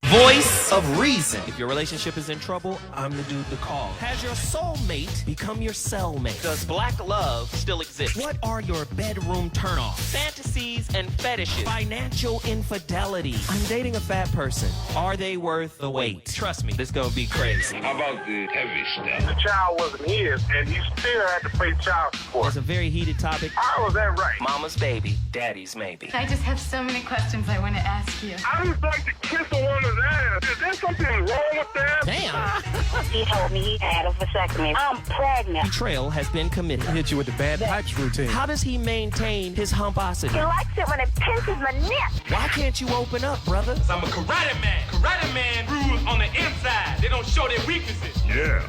Voice of reason. If your relationship is in trouble, I'm the dude to call. Has your soulmate become your cellmate? Does black love still exist? What are your bedroom turnoffs? Fantasies and fetishes. Financial infidelity. I'm dating a fat person. Are they worth the wait? Trust me, this gonna be crazy. How about the heavy stuff? The child wasn't his, and he still had to pay child support. It's a very heated topic. How was that right? Mama's baby, daddy's maybe. I just have so many questions I want to ask you. I just like to kiss a woman's ass. Is there something wrong with that? Damn. He told me he had a vasectomy. I'm pregnant. Betrayal has been committed. Hit you with the bad pipes routine. How does he maintain his humposity? He likes it when it pinches my neck. Why can't you open up, brother? I'm a karate man. Karate man rules on the inside. They don't show their weaknesses. Yeah.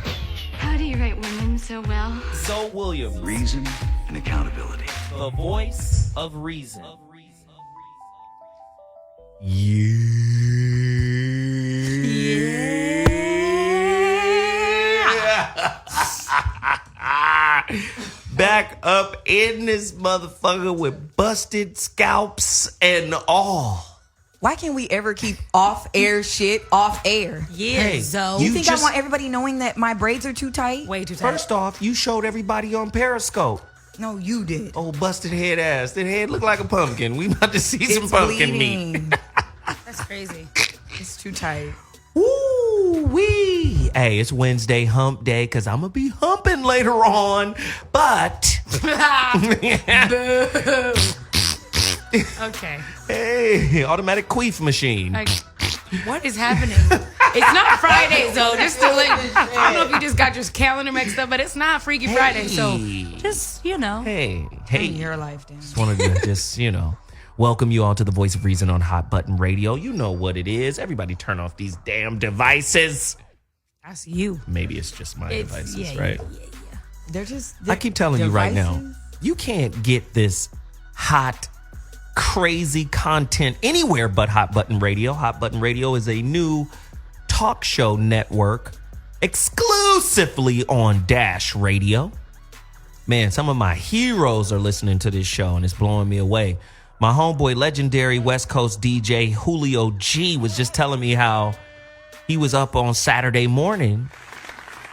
How do you write women so well? Zoe Williams, Reason and accountability. the voice of reason. Back up in this motherfucker with busted scalps and all. Why can't we ever keep off-air shit off-air? Yeah, Hey, Zoe. You think I want everybody knowing that my braids are too tight? Way too tight. First off, you showed everybody on Periscope. No, you did. Oh, busted head ass. That head look like a pumpkin. We about to see some It's pumpkin meat. bleeding. That's crazy. It's too tight. Woo wee. Hey, it's Wednesday hump day because I'm going to be humping later on. But, Okay. hey, automatic queef machine. Like, what is happening? It's not Friday, Zoe. Just to I don't know if you just got your calendar mixed up, but it's not Freaky Friday. So just, Hey, In your life, Dan. just wanted to just, welcome you all to the Voice of Reason on Hot Button Radio. You know what it is. Everybody turn off these damn devices. That's you. Maybe it's just my devices, right? They're just. I keep telling you right now, devices? you can't get this hot, crazy content anywhere but Hot Button Radio. Hot Button Radio is a new talk show network exclusively on Dash Radio. Man, some of my heroes are listening to this show and it's blowing me away. My homeboy, legendary West Coast DJ Julio G was just telling me how he was up on Saturday morning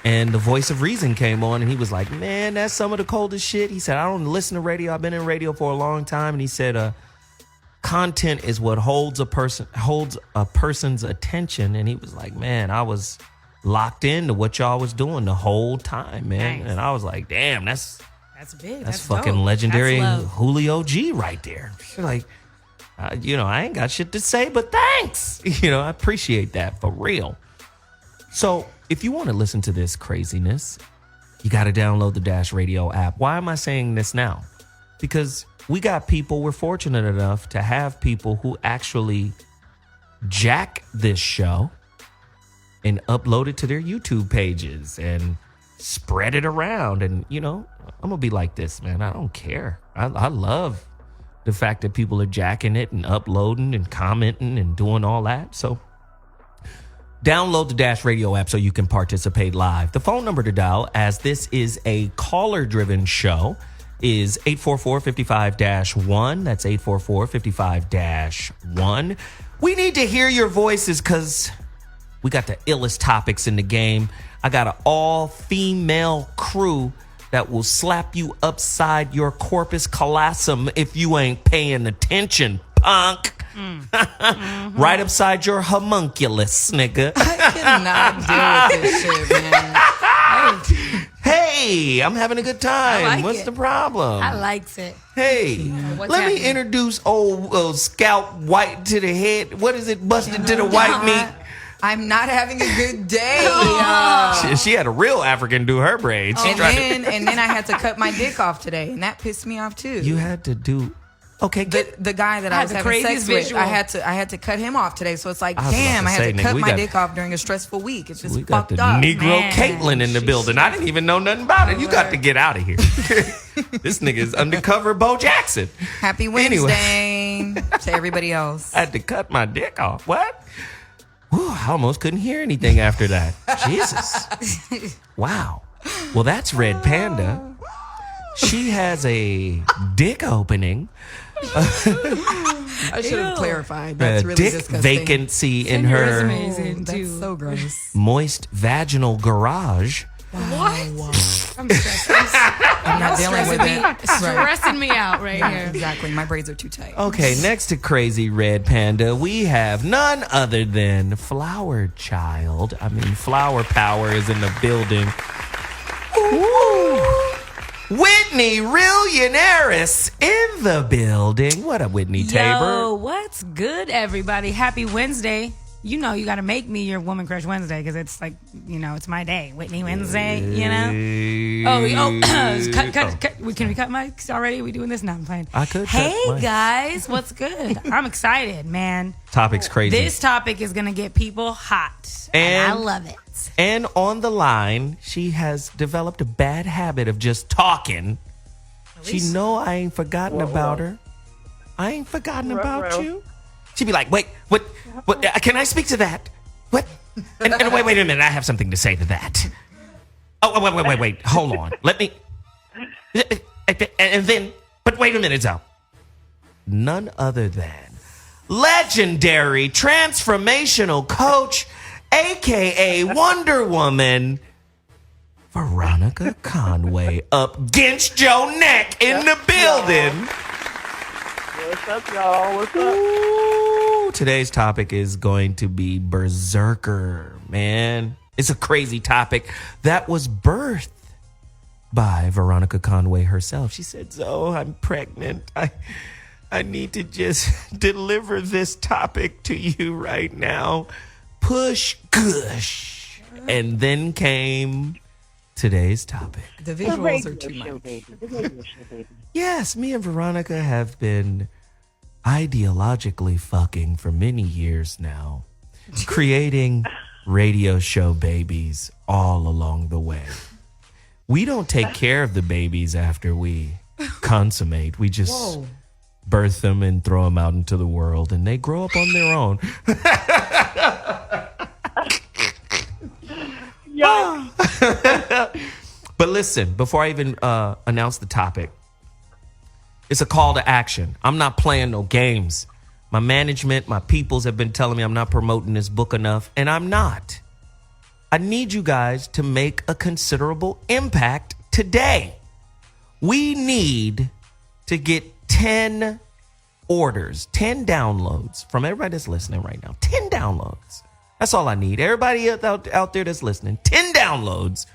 and the Voice of Reason came on and he was like, man, that's some of the coldest shit. He said, I don't listen to radio. I've been in radio for a long time. And he said, content is what holds a person's attention. And he was like, man, I was locked into what y'all was doing the whole time, man. Nice. And I was like, damn, that's big. That's dope. fucking legendary That's love. Julio G right there. You're like, I ain't got shit to say, but thanks. I appreciate that for real. So if you want to listen to this craziness, you got to download the Dash Radio app. Why am I saying this now? Because we're fortunate enough to have people who actually jack this show and upload it to their YouTube pages and spread it around. And, I'm going to be like this, man. I don't care. I love the fact that people are jacking it and uploading and commenting and doing all that. So download the Dash Radio app so you can participate live. The phone number to dial, as this is a caller-driven show, is 844-55-1. That's 844-55-1. We need to hear your voices because we got the illest topics in the game. I got an all-female crew that will slap you upside your corpus callosum if you ain't paying attention, punk. Right upside your homunculus, nigga. I cannot deal with this shit, man. Hey, I'm having a good time. I like What's it. the problem? I likes it. Hey, What's let me happening? introduce old scalp white to the head. What is it? Busted to the white meat. I'm not having a good day. She had a real African do her braids. She And tried then I had to cut my dick off today, and that pissed me off too. You had to do. Okay, good. The guy that I was the having sex craziest with, visual. I had to cut him off today. So it's like, I was about damn, to I had say, to nigga, cut we my got- dick off during a stressful week. It's just We got fucked the up. Negro man. Caitlin in the building. I didn't even know nothing about it. You got to get out of here. This nigga is undercover Bo Jackson. Happy Wednesday to everybody else. I had to cut my dick off. What? Whew, I almost couldn't hear anything after that. Jesus. Wow. Well, that's Red Panda. She has a dick opening. I should have Ew. clarified. That's really dick disgusting. vacancy in Send your her resumes in, That's too. so gross. moist vaginal garage. What? I'm stressed. I'm not dealing with it. Right. Stressing me out right Yeah, here. exactly. My braids are too tight. Okay, next to Crazy Red Panda, we have none other than Flower Child. I mean, Flower Power is in the building. Ooh. Whitney Realionaris in the building. What up, Whitney Tabor? Yo, what's good, everybody? Happy Wednesday. You know you got to make me your Woman Crush Wednesday because it's like, it's my day. Whitney Wednesday, cut. Can we cut mics already? We doing this now? I'm playing. I could. Hey, cut mics. guys. What's good? I'm excited, man. Topic's crazy. This topic is going to get people hot. And I love it. And on the line, she has developed a bad habit of just talking. She know I ain't forgotten about her. I ain't forgotten about you. She'd be like, wait, what, can I speak to that? What? And wait a minute, I have something to say to that. Oh, wait, hold on. Let me, and then, but wait a minute, Zoe. None other than legendary transformational coach, a.k.a. Wonder Woman, Veronica Conway, up against Joe Neck in the building. What's up, y'all? What's up? Ooh, today's topic is going to be Berserker, man. It's a crazy topic that was birthed by Veronica Conway herself. She said, Zoe, I'm pregnant. I need to just deliver this topic to you right now. Push, gush. And then came today's topic. The visuals are too much. Yes, me and Veronica have been ideologically fucking for many years now, creating radio show babies all along the way. We don't take care of the babies after we consummate. We just birth them and throw them out into the world, and they grow up on their own. But listen, before I even announce the topic, it's a call to action. I'm not playing no games. My management, my peoples have been telling me I'm not promoting this book enough, and I'm not. I need you guys to make a considerable impact today. We need to get 10 orders, 10 downloads from everybody that's listening right now. 10 downloads. That's all I need. Everybody out there that's listening, 10 downloads.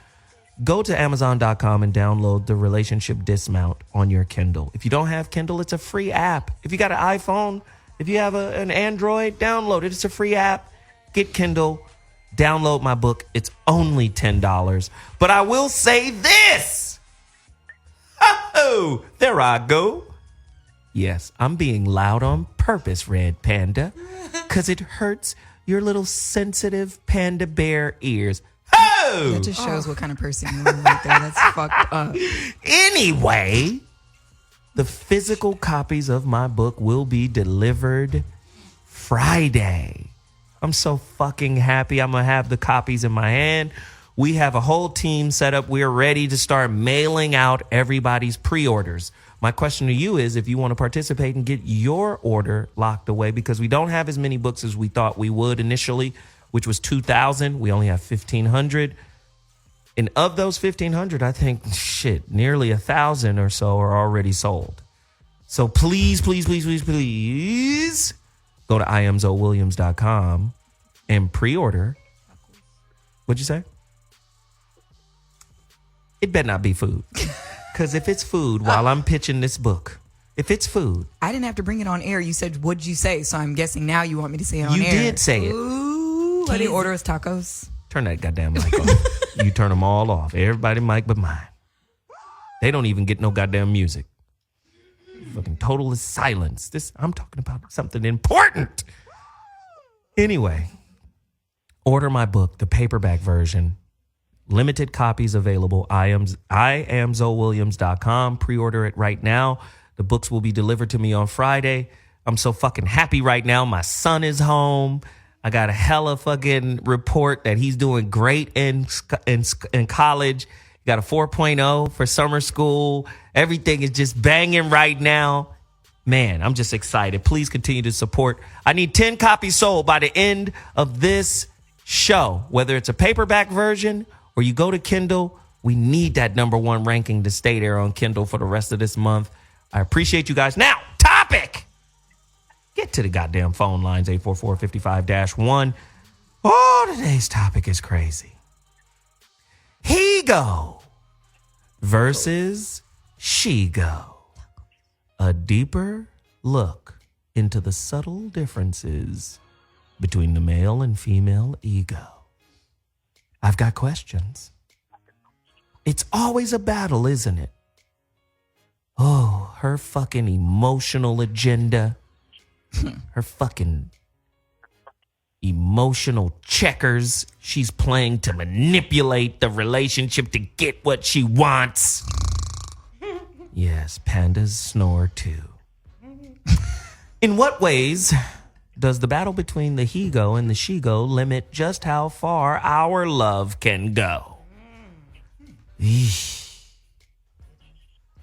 Go to Amazon.com and download the Relationship Dismount on your Kindle. If you don't have Kindle, it's a free app. If you got an iPhone, if you have an Android, download it. It's a free app. Get Kindle. Download my book. It's only $10. But I will say this. Oh, there I go. Yes, I'm being loud on purpose, Red Panda, because it hurts your little sensitive panda bear ears. Oh! That just shows what kind of person you are right there. That's fucked up. Anyway, the physical copies of my book will be delivered Friday. I'm so fucking happy. I'm going to have the copies in my hand. We have a whole team set up. We're ready to start mailing out everybody's pre-orders. My question to you is if you want to participate and get your order locked away, because we don't have as many books as we thought we would initially, which was 2,000. We only have 1,500. And of those 1,500, I think, nearly 1,000 or so are already sold. So please go to imzowilliams.com and pre-order. What'd you say? It better not be food. Because if it's food while I'm pitching this book, if it's food. I didn't have to bring it on air. You said, what'd you say? So I'm guessing now you want me to say it on You air. did say it. Ooh, can you order us tacos? Turn that goddamn mic off. You turn them all off. Everybody mic but mine. They don't even get no goddamn music. Fucking total silence. I'm talking about something important. Anyway, order my book, the paperback version. Limited copies available. I am ZoeWilliams.com. Pre-order it right now. The books will be delivered to me on Friday. I'm so fucking happy right now. My son is home. I got a hella fucking report that he's doing great in college. Got a 4.0 for summer school. Everything is just banging right now. Man, I'm just excited. Please continue to support. I need 10 copies sold by the end of this show, whether it's a paperback version or you go to Kindle. We need that #1 ranking to stay there on Kindle for the rest of this month. I appreciate you guys. Now, topic. Get to the goddamn phone lines, 844-55-1. Oh, today's topic is crazy. He-go versus she-go. A deeper look into the subtle differences between the male and female ego. I've got questions. It's always a battle, isn't it? Oh, her fucking emotional agenda. Her fucking emotional checkers she's playing to manipulate the relationship to get what she wants. Yes, pandas snore too. In what ways does the battle between the he-go and the she-go limit just how far our love can go? Eesh.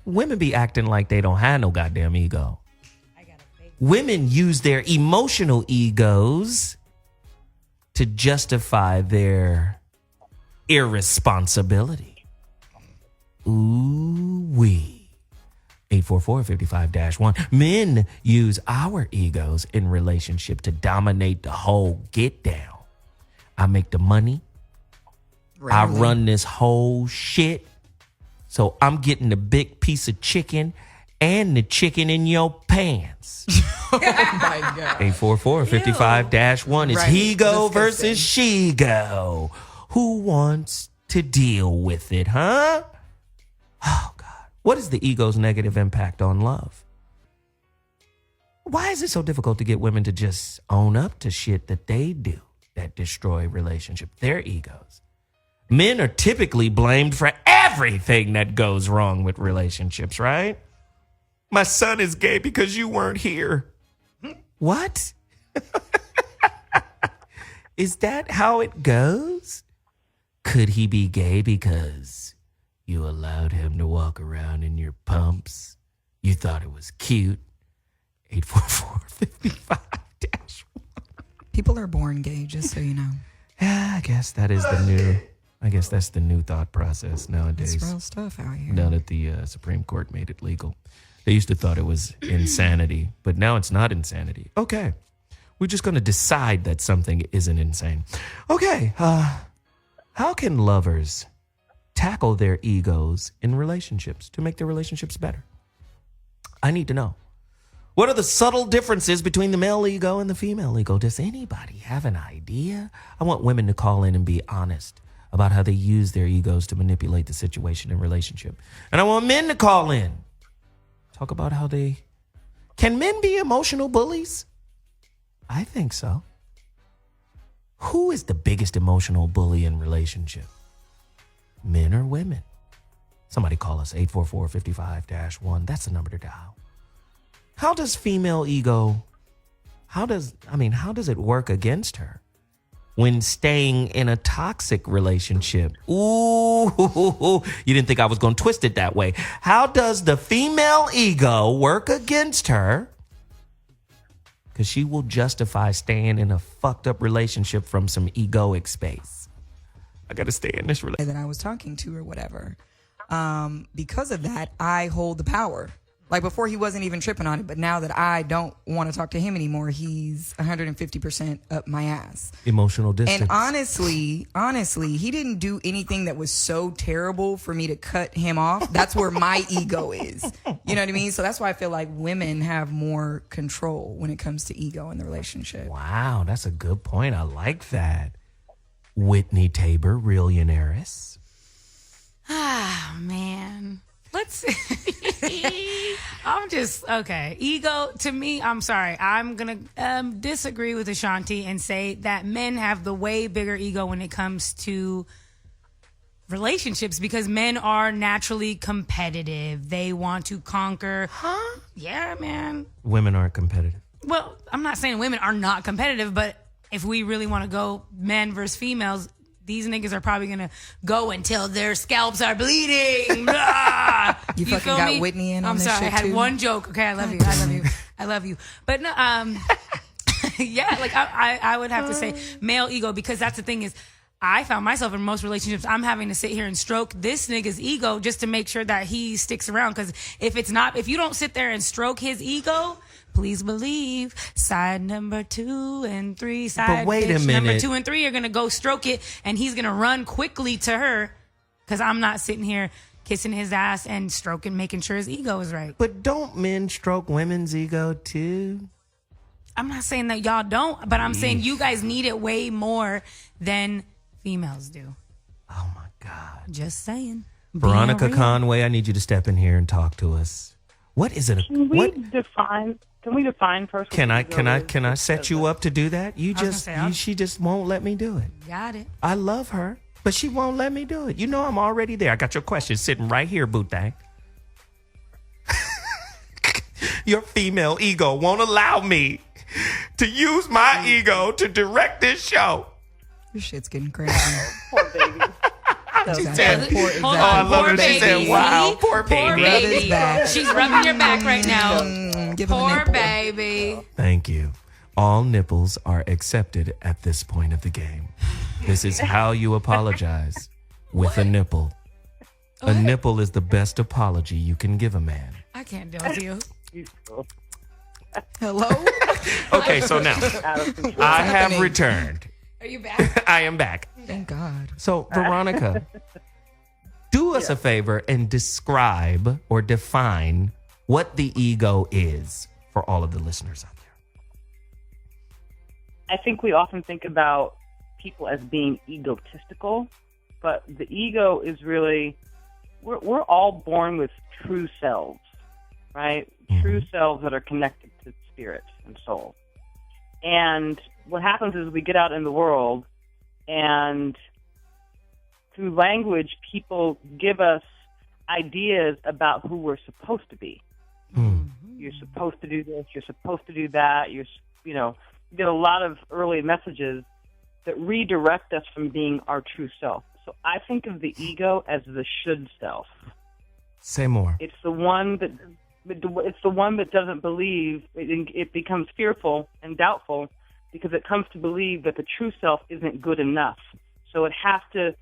Women be acting like they don't have no goddamn ego. Women use their emotional egos to justify their irresponsibility. Ooh-wee. 844-55-1. Men use our egos in relationship to dominate the whole get down. I make the money. I run this whole shit. So I'm getting the big piece of chicken and the chicken in your pants. Oh my God. 844-55-1. It's Right. he-go Disgusting. versus she-go. Who wants to deal with it, huh? Oh, God. What is the ego's negative impact on love? Why is it so difficult to get women to just own up to shit that they do that destroy relationships, their egos? Men are typically blamed for everything that goes wrong with relationships, right? My son is gay because you weren't here. What? Is that how it goes? Could he be gay because you allowed him to walk around in your pumps? You thought it was cute. 844-55-1. People are born gay, just so you know. Yeah, I guess that is the new. I guess that's the new thought process nowadays. It's real stuff out here. Now that the Supreme Court made it legal, they used to thought it was insanity, but now it's not insanity. Okay, we're just going to decide that something isn't insane. Okay, how can lovers tackle their egos in relationships to make their relationships better? I need to know. What are the subtle differences between the male ego and the female ego? Does anybody have an idea? I want women to call in and be honest about how they use their egos to manipulate the situation in relationship. And I want men to call in. Talk about how they... Can men be emotional bullies? I think so. Who is the biggest emotional bully in relationship? Men or women? Somebody call us, 844-55-1. That's the number to dial. How does female ego, how does it work against her when staying in a toxic relationship? Ooh, you didn't think I was going to twist it that way. How does the female ego work against her? Because she will justify staying in a fucked up relationship from some egoic space. I got to stay in this relationship. That I was talking to or whatever. Because of that, I hold the power. Like before, he wasn't even tripping on it, but now that I don't want to talk to him anymore, he's 150% up my ass. Emotional distance. And honestly, he didn't do anything that was so terrible for me to cut him off. That's where my ego is. You know what I mean? So that's why I feel like women have more control when it comes to ego in the relationship. Wow, that's a good point. I like that. Whitney Tabor, Realionaires. Ah, man. Let's I'm just okay. Ego to me, I'm sorry. I'm going to disagree with Ashonti and say that men have the way bigger ego when it comes to relationships because men are naturally competitive. They want to conquer. Huh? Yeah, man. Women aren't competitive. Well, I'm not saying women are not competitive, but if we really want to go men versus females, these niggas are probably going to go until their scalps are bleeding. You You fucking feel got me? Whitney in on I'm this sorry, shit I had too? one joke. Okay, I love you. I love you. I love you. But no, yeah, like I would have to say male ego, because that's the thing is, I found myself in most relationships, I'm having to sit here and stroke this nigga's ego just to make sure that he sticks around. Because if you don't sit there and stroke his ego, please believe side number 2 and 3, side wait a bitch number minute. 2 and 3 are gonna go stroke it, and he's gonna run quickly to her, because I'm not sitting here kissing his ass and stroking, making sure his ego is right. But don't men stroke women's ego too? I'm not saying that y'all don't, but I'm saying you guys need it way more than females do. Oh my God. Just saying. Veronica Being real. Conway, I need you to step in here and talk to us. What is it? Can we What define? Can we define first? can I set you up to do that? You was gonna just say, I'll- she just won't let me do it. Got it. I love her, but she won't let me do it. You know I'm already there. I got your question sitting right here, boo thang. Your female ego won't allow me to use my ego to direct this show. Your shit's getting crazy. Poor baby. She Exactly. said, Poor- oh, I love her. Poor She said, baby. wow, poor Poor baby. Rub his baby. back. She's rubbing your back right now. Give him a Poor nipple. baby. Thank you. All nipples are accepted at this point of the game. This is how you apologize with a nipple. A nipple is the best apology you can give a man. I can't deal with you. Hello? Okay, so now I have returned. Are you back? I am back. Thank God. So, Veronica, do us a favor and describe or define what the ego is for all of the listeners out there. I think we often think about people as being egotistical, but the ego is really, we're all born with true selves, right? True selves that are connected to spirit and soul. And what happens is we get out in the world, and through language, people give us ideas about who we're supposed to be. You're supposed to do this. You're supposed to do that. You get a lot of early messages that redirect us from being our true self. So I think of the ego as the should self. Say more. It's the one that doesn't believe. It becomes fearful and doubtful because it comes to believe that the true self isn't good enough. So it has to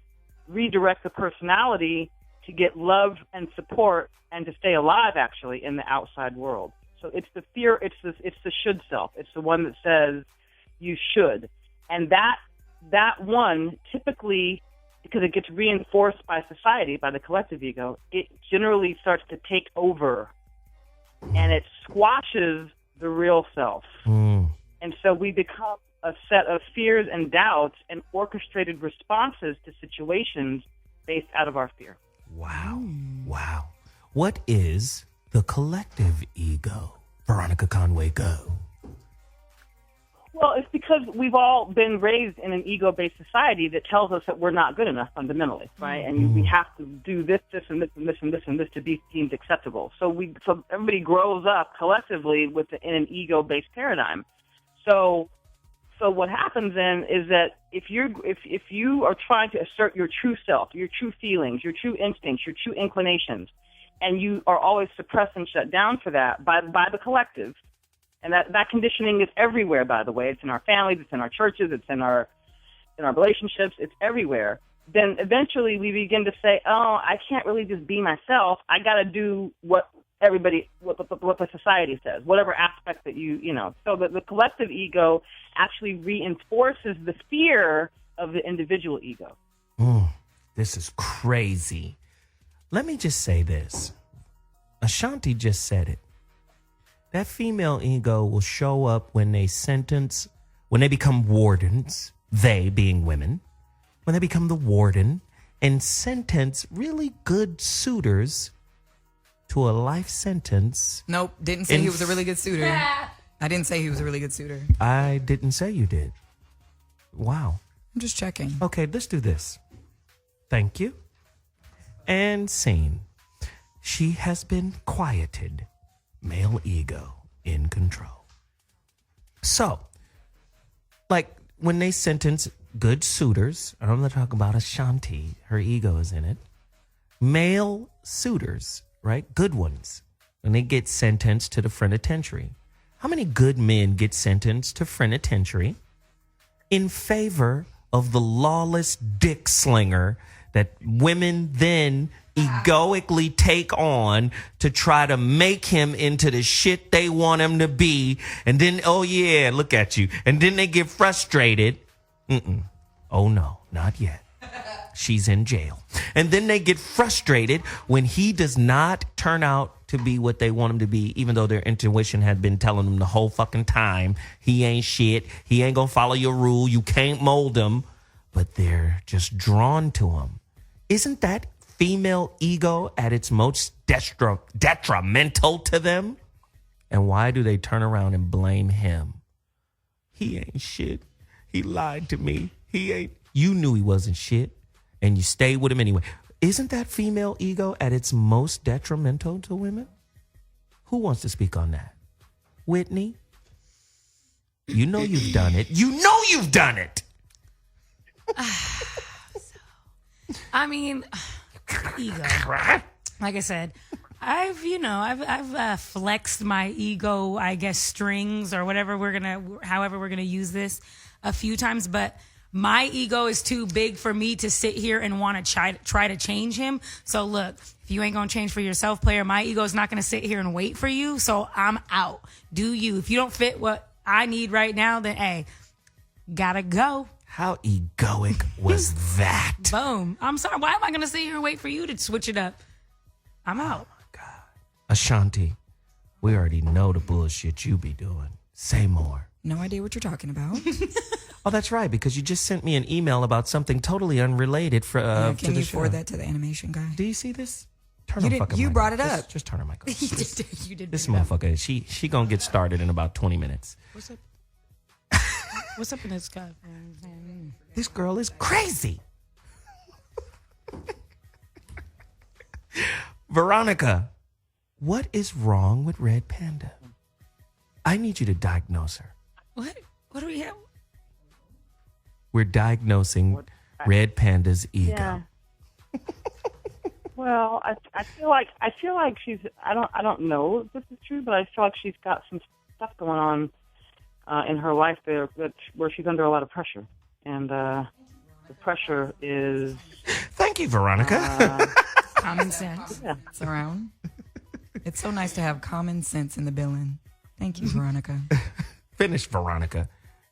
redirect the personality to get love and support and to stay alive, actually, in the outside world. So it's the fear. It's the should self. It's the one that says you should, and that one typically, because it gets reinforced by society, by the collective ego, it generally starts to take over, and it squashes the real self. And so we become a set of fears and doubts and orchestrated responses to situations based out of our fear. Wow. Wow. What is the collective ego? Veronica Conway, go. Well, it's because we've all been raised in an ego-based society that tells us that we're not good enough fundamentally, right? And we have to do this, this, and this, and this, and this, and this to be deemed acceptable. So everybody grows up collectively in an ego-based paradigm. So what happens then is that if you are trying to assert your true self, your true feelings, your true instincts, your true inclinations, and you are always suppressed and shut down for that by the collective, and that conditioning is everywhere, by the way. It's in our families, it's in our churches, it's in our relationships, it's everywhere. Then eventually we begin to say, oh, I can't really just be myself. I got to do what the society says, whatever aspect that you know. So the collective ego actually reinforces the fear of the individual ego. This is crazy. Let me just say this. Ashonti just said it. That female ego will show up when they become wardens, they being women, when they become the warden and sentence really good suitors to a life sentence. Nope, didn't say he was a really good suitor. I didn't say he was a really good suitor. I didn't say you did. Wow. I'm just checking. Okay, let's do this. Thank you. And scene. She has been quieted. Male ego in control. So, like when they sentence good suitors, and I'm not talking about Ashonti, her ego is in it. Male suitors, right? Good ones. And they get sentenced to the penitentiary. How many good men get sentenced to penitentiary in favor of the lawless dick slinger that women then egoically take on to try to make him into the shit they want him to be? And then, oh yeah, look at you. And then they get frustrated. Oh no, not yet. She's in jail. And then they get frustrated when he does not turn out to be what they want him to be, even though their intuition had been telling them the whole fucking time, he ain't shit. He ain't gonna follow your rule. You can't mold him. But they're just drawn to him. Isn't that female ego at its most detrimental to them? And why do they turn around and blame him? He ain't shit. He lied to me. He ain't. You knew he wasn't shit, and you stayed with him anyway. Isn't that female ego at its most detrimental to women? Who wants to speak on that? Whitney? You know you've done it. You know you've done it. I mean, ego. Like I said, I've flexed my ego, I guess, strings or whatever however we're gonna use this a few times, but my ego is too big for me to sit here and want to try to change him. So look, if you ain't gonna change for yourself, player, my ego is not gonna sit here and wait for you. So I'm out. Do you? If you don't fit what I need right now, then hey, gotta go. How egoic was that? Boom. I'm sorry. Why am I gonna sit here and wait for you to switch it up? I'm out. Oh my God. Ashonti, we already know the bullshit you be doing. Say more. No idea what you're talking about. Oh, that's right, because you just sent me an email about something totally unrelated to the show. Can you forward that to the animation guy? Do you see this? Turn You her did- fucking you mic brought up. it up. Just turn her mic up. You did. This bring it up. motherfucker, she gonna get started in about 20 minutes. What's up? What's up in this guy? This girl is crazy. Veronica, what is wrong with Red Panda? I need you to diagnose her. What? What do we have? We're diagnosing Red Panda's ego. Yeah. Well, I feel like she's. I don't know if this is true, but I feel like she's got some stuff going on in her life there where she's under a lot of pressure, and the pressure is. Thank you, Veronica. Common sense. Yeah. It's around. It's so nice to have common sense in the billing. Thank you, Veronica. Finish, Veronica.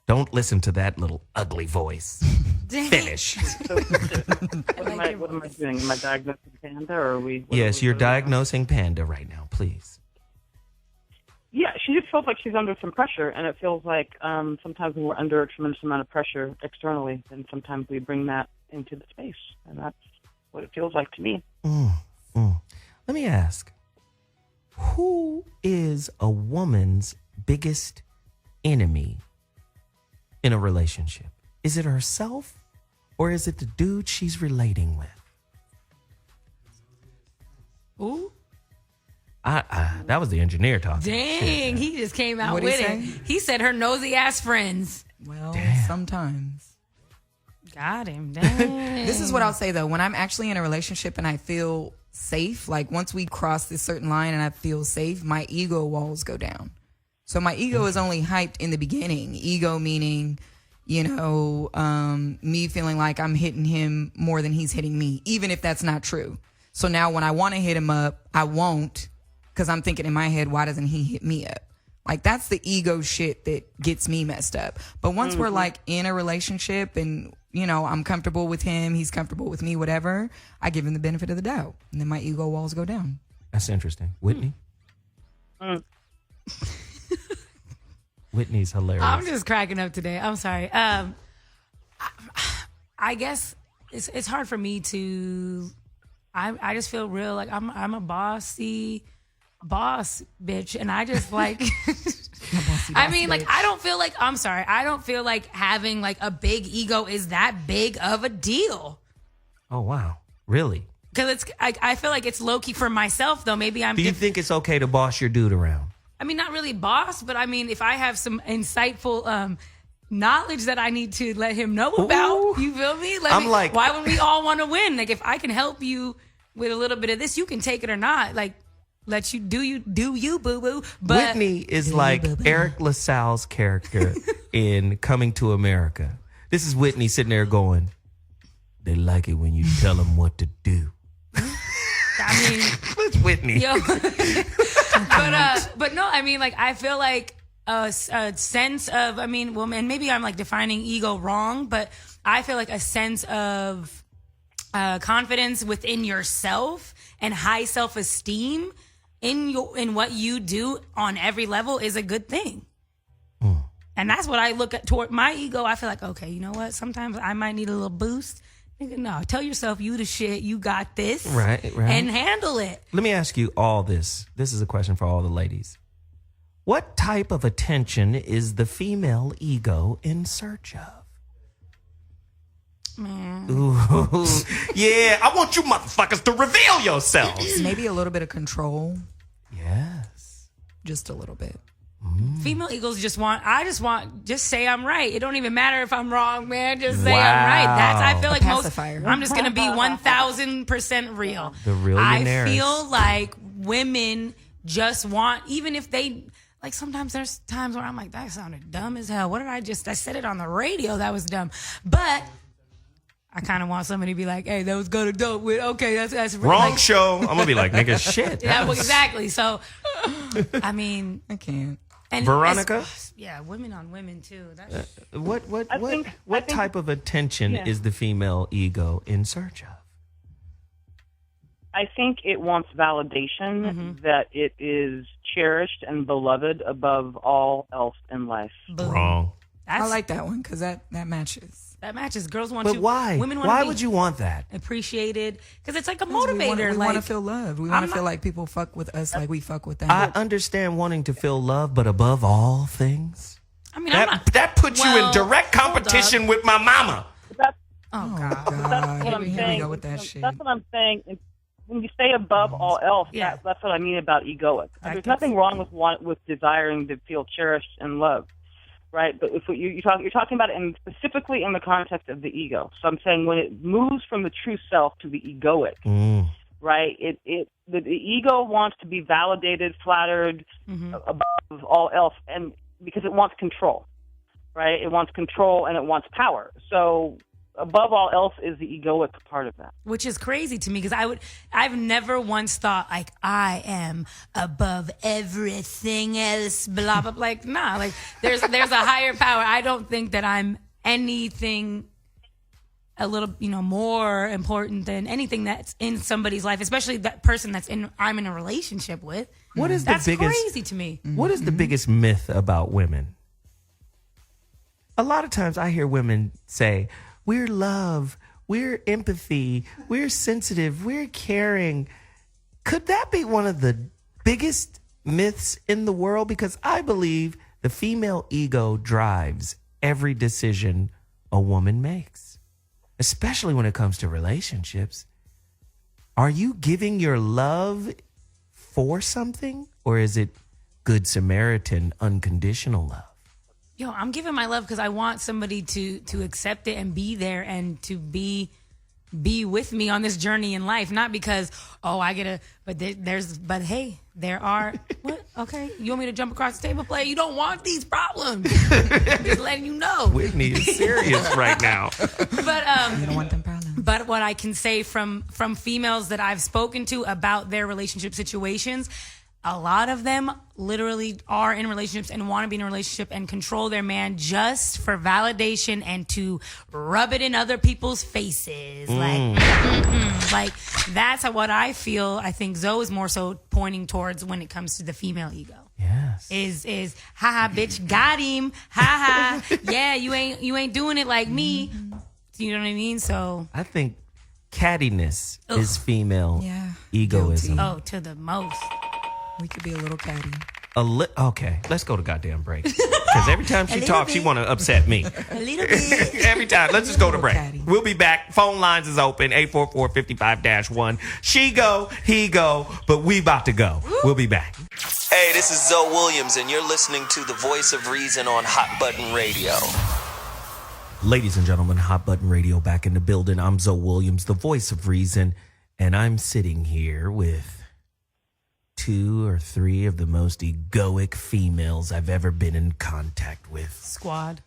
Don't listen to that little ugly voice. Finish. What am I doing? Am I diagnosing Panda, or are we? Yes, you're diagnosing Panda right now, please. Yeah, she just feels like she's under some pressure, and it feels like sometimes when we're under a tremendous amount of pressure externally, then sometimes we bring that into the space, and that's what it feels like to me. Let me ask, who is a woman's biggest enemy in a relationship? Is it herself, or is it the dude she's relating with? Ooh. That was the engineer talking. Dang, he just came out What'd with he it. say? He said her nosy ass friends. Well, sometimes. Got him. Dang. This is what I'll say though. When I'm actually in a relationship and I feel safe, like once we cross this certain line and I feel safe, my ego walls go down. So my ego is only hyped in the beginning. Ego meaning, me feeling like I'm hitting him more than he's hitting me, even if that's not true. So now when I want to hit him up, I won't, because I'm thinking in my head, why doesn't he hit me up? Like, that's the ego shit that gets me messed up. But once we're like in a relationship and, I'm comfortable with him, he's comfortable with me, whatever, I give him the benefit of the doubt. And then my ego walls go down. That's interesting. Whitney? Whitney's hilarious. I'm just cracking up today. I'm sorry. I guess it's hard for me to. I just feel real like I'm a bossy boss bitch, and I just like. I mean, like, I don't feel like, I'm sorry, I don't feel like having like a big ego is that big of a deal. Oh, wow. Really? Because I feel like it's low key for myself though. Maybe I'm. Do you think it's okay to boss your dude around? I mean, not really boss, but I mean, if I have some insightful knowledge that I need to let him know about, you feel me? Why would we all want to win? Like, if I can help you with a little bit of this, you can take it or not. Like, let you do you boo boo. But Whitney is like Eric LaSalle's character in Coming to America. This is Whitney sitting there going, they like it when you tell them what to do. I mean, That's Whitney. yo, but no, I mean, like, I feel like a sense of, I mean, well, and maybe I'm like defining ego wrong, but I feel like a sense of confidence within yourself and high self-esteem in what you do on every level is a good thing. And that's what I look at toward my ego. I feel like, okay, you know what? Sometimes I might need a little boost. No, tell yourself you the shit. You got this. Right. And handle it. Let me ask you all this. This is a question for all the ladies. What type of attention is the female ego in search of? Man. Ooh, yeah, I want you motherfuckers to reveal yourselves. Maybe a little bit of control. Yes. Just a little bit. Female egos just say I'm right. It don't even matter if I'm wrong, man. Just say I'm right. I feel like pacifier. I'm just going to be 1,000% real. The realionaires. I feel like women just want, even if they, like sometimes there's times where I'm like, that sounded dumb as hell. I said it on the radio. That was dumb. But I kind of want somebody to be like, hey, that was good or dope. Okay, that's wrong like, show. I'm gonna be like, nigga, shit. Yeah, well, exactly. So, I mean, I can't. and Veronica? Yeah, women on women too. That's, What type of attention is the female ego in search of? I think it wants validation that it is cherished and beloved above all else in life. boom. Wrong. I like that one because that matches. That matches. Girls want But you. why? Women want Why to be would you want that? appreciated? Because it's like a We motivator. want to feel loved. We want to feel like people fuck with us like we fuck with them. I understand wanting to feel love, but above all things, I mean, I'm not, that puts you well, in direct hold competition with my mama. That's, oh God. God. that's what Here I'm we saying. go with that shit. That's what I'm saying. When you say above all else, Yeah. that's what I mean about egoic. That There's gets- nothing wrong with desiring to feel cherished and loved, right? But if you're talking about it specifically in the context of the ego. So I'm saying when it moves from the true self to the egoic, right? The ego wants to be validated, flattered above all else, and because it wants control, right? It wants control and it wants power. So above all else is the egoic part of that. Which is crazy to me because I've never once thought like I am above everything else, blah blah. Like nah, like there's a higher power. I don't think that I'm anything a little more important than anything that's in somebody's life, especially that person I'm in a relationship with. What is That's the biggest? crazy to me. What is the biggest myth about women? A lot of times I hear women say, we're love, we're empathy, we're sensitive, we're caring. Could that be one of the biggest myths in the world? Because I believe the female ego drives every decision a woman makes, especially when it comes to relationships. Are you giving your love for something, or is it Good Samaritan unconditional love? Yo, I'm giving my love because I want somebody to accept it and be there and to be with me on this journey in life. Not because, but hey, there are, what? Okay, you want me to jump across the table, play? You don't want these problems. I'm just letting you know. Whitney is serious right now. But You don't want them problems. But what I can say from females that I've spoken to about their relationship situations, a lot of them literally are in relationships and want to be in a relationship and control their man just for validation and to rub it in other people's faces. Like that's what I feel. I think Zoe is more so pointing towards when it comes to the female ego. Yes. Is haha bitch got him. Haha. Yeah, you ain't doing it like me. You know what I mean? So I think cattiness is female egoism. oh, to the most. We could be a little catty. Okay, let's go to goddamn break. Because every time she talks, she want to upset me. A little bit. Every time. Let's just go to break. Catty. We'll be back. Phone lines is open. 844-55-1. She go, he go, but we about to go. We'll be back. Hey, this is Zoe Williams, and you're listening to the Voice of Reason on Hot Button Radio. Ladies and gentlemen, Hot Button Radio back in the building. I'm Zoe Williams, the Voice of Reason, and I'm sitting here with 2 or 3 of the most egoic females I've ever been in contact with. Squad.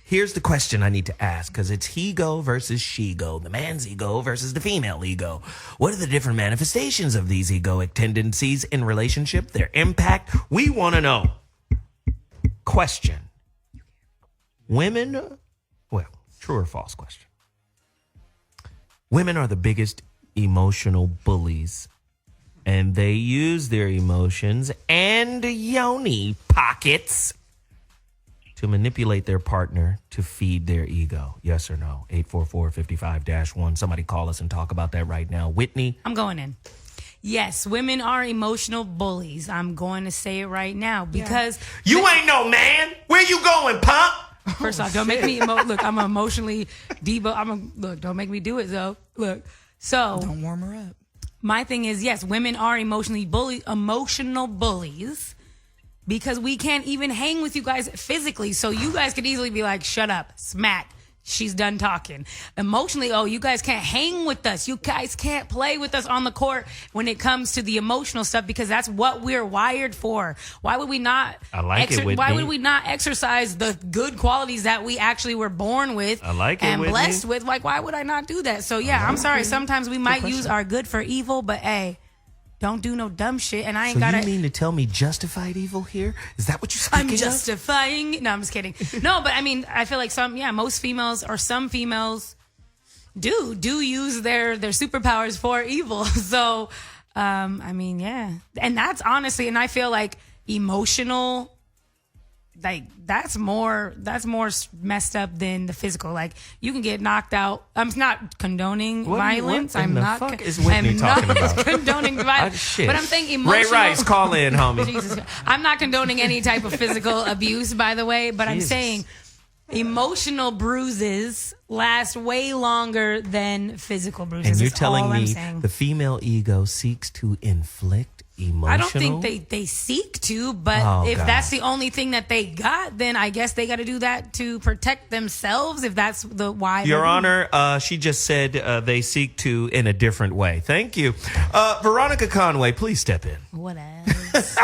Here's the question I need to ask, because it's he-go versus she-go, the man's ego versus the female ego. What are the different manifestations of these egoic tendencies in relationship, their impact? We want to know. Question. Women, well, true or false question. Women are the biggest emotional bullies, and they use their emotions and yoni pockets to manipulate their partner to feed their ego. Yes or no? 844-55-1. Somebody call us and talk about that right now. Whitney? I'm going in. Yes, women are emotional bullies. I'm going to say it right now because... You ain't no man. Where you going, punk? First off, don't make me... look, I'm emotionally... Look, don't make me do it, though. Look, so... Don't warm her up. My thing is, yes, women are emotional bullies. Because we can't even hang with you guys physically. So you guys could easily be like, shut up, smack. She's done talking. Emotionally, you guys can't hang with us. You guys can't play with us on the court when it comes to the emotional stuff, because that's what we're wired for. Why would we not? Why would we not exercise the good qualities that we actually were born with and blessed with? Like, why would I not do that? So yeah, I'm sorry. Sometimes we might use our good for evil, but hey, don't do no dumb shit. And I ain't gotta. You mean to tell me justified evil here? Is that what you're speaking I'm of? justifying. No, I'm just kidding. No, but I mean, I feel like most females or some females do use their superpowers for evil. So, I mean, yeah. And that's honestly, and I feel like emotional, like that's more messed up than the physical. Like you can get knocked out. I'm not condoning violence. I'm not condoning violence. But I'm saying emotional. Ray Rice, call in, homie. Jesus. I'm not condoning any type of physical abuse, by the way. But I'm saying emotional bruises last way longer than physical bruises. And you're telling me the female ego seeks to inflict emotional? I don't think they seek to, but if that's the only thing that they got, then I guess they got to do that to protect themselves, if that's the why. Your Honor, she just said they seek to in a different way. Thank you. Veronica Conway, please step in. What else?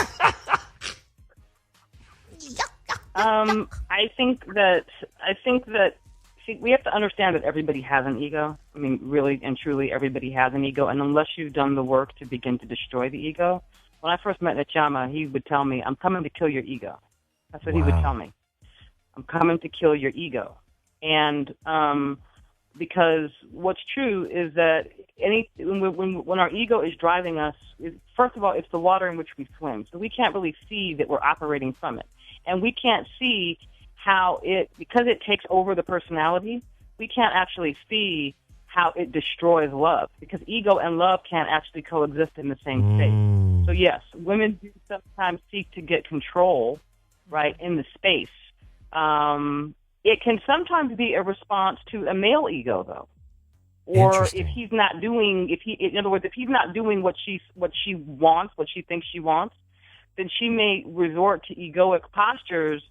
I think that we have to understand that everybody has an ego. I mean, really and truly, everybody has an ego. And unless you've done the work to begin to destroy the ego, when I first met Nachama, he would tell me, "I'm coming to kill your ego." That's what he would tell me. I'm coming to kill your ego. And because what's true is that when our ego is driving us, first of all, it's the water in which we swim. So we can't really see that we're operating from it. And we can't see how because it takes over the personality, we can't actually see how it destroys love, because ego and love can't actually coexist in the same space. So yes, women do sometimes seek to get control, right, in the space. It can sometimes be a response to a male ego, though. Or if he's not doing, in other words, if he's not doing what she wants, what she thinks she wants, then she may resort to egoic postures,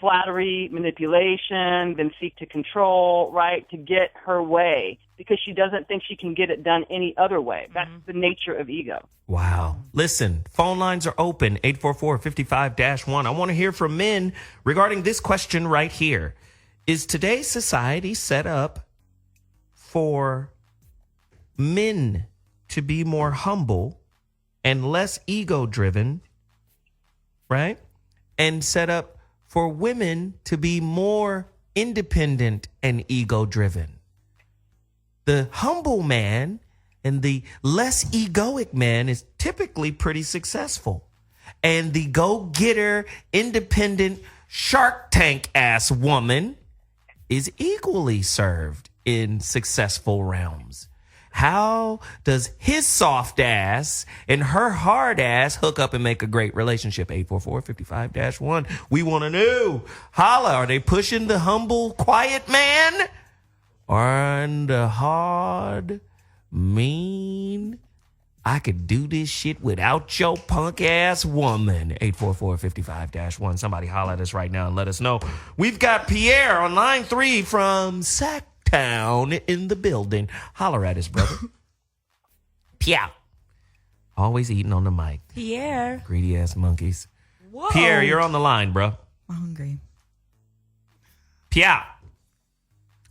flattery, manipulation, then seek to control, right, to get her way, because she doesn't think she can get it done any other way. That's the nature of ego. Wow. Listen, phone lines are open, 844-55-1. I want to hear from men regarding this question right here. Is today's society set up for men to be more humble and less ego-driven, right? And set up for women to be more independent and ego-driven. The humble man and the less egoic man is typically pretty successful. And the go-getter, independent, Shark Tank-ass woman is equally served in successful realms. How does his soft ass and her hard ass hook up and make a great relationship? 844-55-1. We want to know. Holla, are they pushing the humble, quiet man? Or the hard, mean, I could do this shit without your punk ass woman? 844-55-1. Somebody holla at us right now and let us know. We've got Pierre on line 3 from Sacktown in the building. Holler at us, brother. Pierre. Always eating on the mic. Pierre. Greedy ass monkeys. Whoa. Pierre, you're on the line, bro. I'm hungry. Pierre.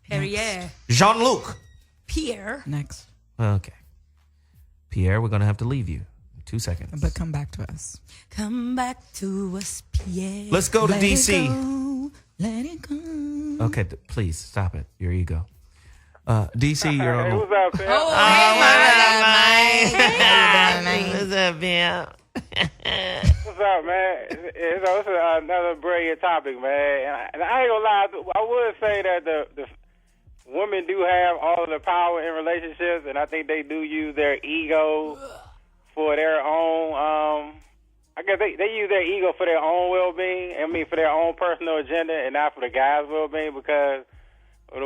Pierre. Jean-Luc. Pierre. Next. Okay. Pierre, we're going to have to leave you. 2 seconds. But come back to us. Come back to us, Pierre. Let's go to Let DC. It go, let it go. Okay, please stop it. Your ego. DC, you're on. Hey, what's up, man? Oh, What's up, man? What's up, man? It's another brilliant topic, man. And I ain't gonna lie, I would say that the women do have all of the power in relationships, and I think they do use their ego for their own. I guess they use their ego for their own well-being. I mean, for their own personal agenda, and not for the guy's well-being. Because when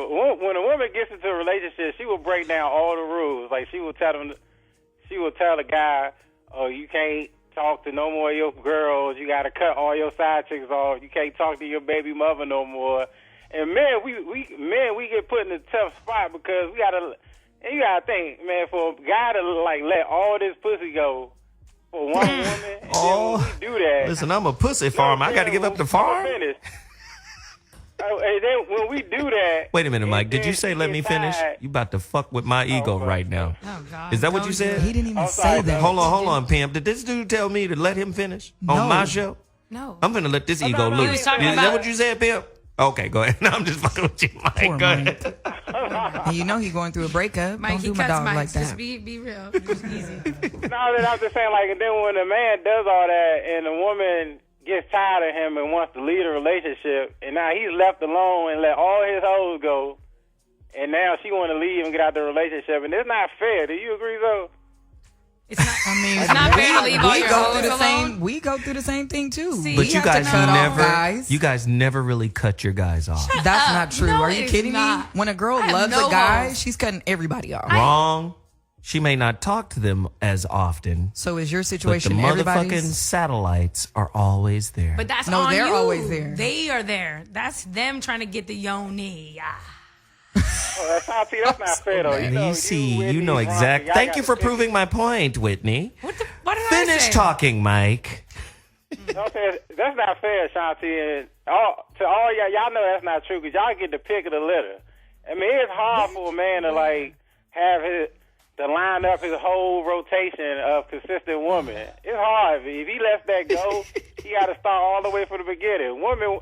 a woman gets into a relationship, she will break down all the rules. Like she will tell the guy, "Oh, you can't talk to no more of your girls. You got to cut all your side chicks off. You can't talk to your baby mother no more." And men, we get put in a tough spot because you gotta think, man, for a guy to like let all this pussy go for one woman, and then when we do that. Listen, I'm a pussy farm. I got to give up the farm. And then when we do that. Wait a minute, Mike. Did you say let me finish? You about to fuck with my ego right now. Oh, God. Is that what you said? He didn't even say that. Hold on, pimp. Did this dude tell me to let him finish on my show? No. I'm going to let this ego no, loose. he was talking Is that about- what you said, pimp? Okay, go ahead. No, I'm just fucking with you, Mike. Poor Go Mike. ahead. And you know he's going through a breakup. Mike, Don't he do my cuts dog mics. like Just that. be real. Just easy. No, I'm just saying, like, and then when a man does all that and the woman gets tired of him and wants to leave a relationship, and now he's left alone and let all his hoes go, and now she want to leave and get out the relationship, and it's not fair. Do you agree, though? It's not, I mean, it's not fair to leave all we your go hoes through the alone. same. We go through the same thing too. See, But We you have to guys cut off never, guys. you guys never really cut your guys off. That's up. not true. No, Are it you is kidding not. me? When a girl I have loves no a guy, hoes. she's cutting everybody off. Wrong. She may not talk to them as often, So is your but the situation motherfucking everybody's? satellites are always there. But that's No, on they're you. always there. They are there. That's them trying to get the yoni. Well, that's not fair, though. And you see, Whitney, you know Veronica, exact. y'all Thank gotta you for pick- proving my point, Whitney. What did I Finish say? talking, Mike. Okay, that's not fair, Ashonti. And to all y'all know that's not true because y'all get the pick of the litter. I mean, it's hard for a man to like have to line up his whole rotation of consistent women. It's hard. If he lets that go, he got to start all the way from the beginning. Woman,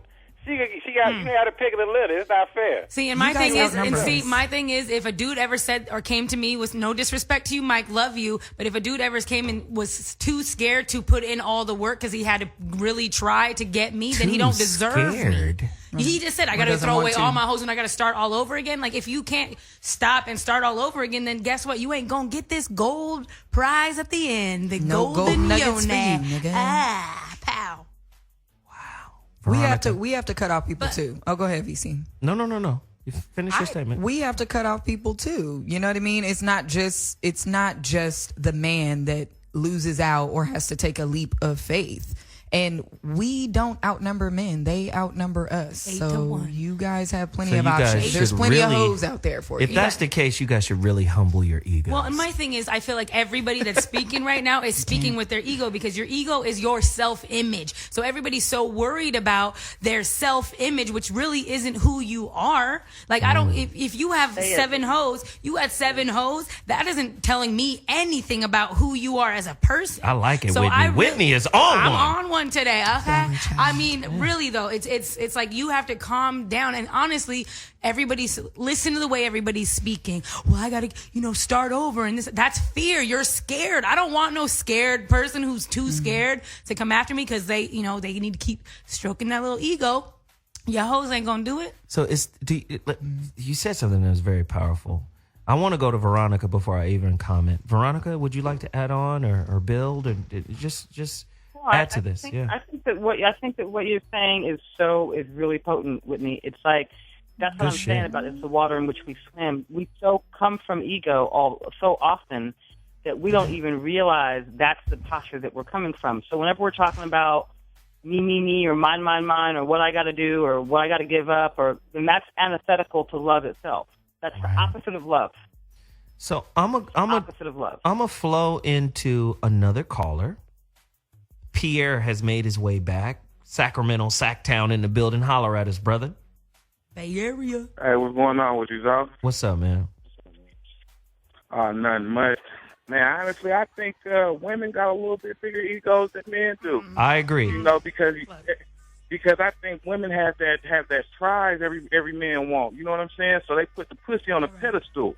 you got to pick of the litter. It's not fair. See, and my guys thing is, outnumber us. my thing is, if a dude ever said or came to me with no disrespect to you, Mike, love you, but if a dude ever came and was too scared to put in all the work because he had to really try to get me, then he Too don't deserve scared. me. He just said, I got to doesn't throw want away to. all my hoes and I got to start all over again. Like, if you can't stop and start all over again, then guess what? You ain't going to get this gold prize at the end. The No golden gold nuggets for yoni. you, nigga. Pow. We have to cut off people too. Oh, go ahead, VC. No. You finish your statement. We have to cut off people too. You know what I mean? It's not just the man that loses out or has to take a leap of faith. And we don't outnumber men; they outnumber us. 8 to So 1. you guys have plenty So of you guys options. There's should plenty of really- hoes out there for If you. that's the case, you guys should really humble your ego. Well, and my thing is, I feel like everybody that's speaking right now is speaking with their ego because your ego is your self-image. So everybody's so worried about their self-image, which really isn't who you are. Like, I don't, if you have 7 hoes, you had 7 hoes, that isn't telling me anything about who you are as a person. I like it, So Whitney. Whitney is on I'm one. on one today, okay? I mean, really though, it's like you have to calm down. And honestly, listen to the way everybody's speaking. Well, I gotta, start over, and that's fear. You're scared. I don't want no scared person who's too scared to come after me because they need to keep stroking that little ego. Your hoes ain't gonna do it. So you said something that was very powerful. I want to go to Veronica before I even comment. Veronica, would you like to add on or build or just add to this? I think that what you're saying is really potent, Whitney. It's like that's what Good I'm shit. saying about it's the water in which we swim. We so come from ego so often that we don't even realize that's the posture that we're coming from. So whenever we're talking about me, or mine, or what I got to do, or what I got to give up, then that's antithetical to love itself. That's the opposite of love. So I'm opposite of love. a flow into another caller. Pierre has made his way back. Sacramento, Sacktown in the building. Holler at us, brother. Bay Area. Hey, what's going on with you, dog? What's up, man? Nothing much. Man, honestly, I think women got a little bit bigger egos than men do. I agree. You know, because I think women have that prize every man want. You know what I'm saying? So they put the pussy on a pedestal.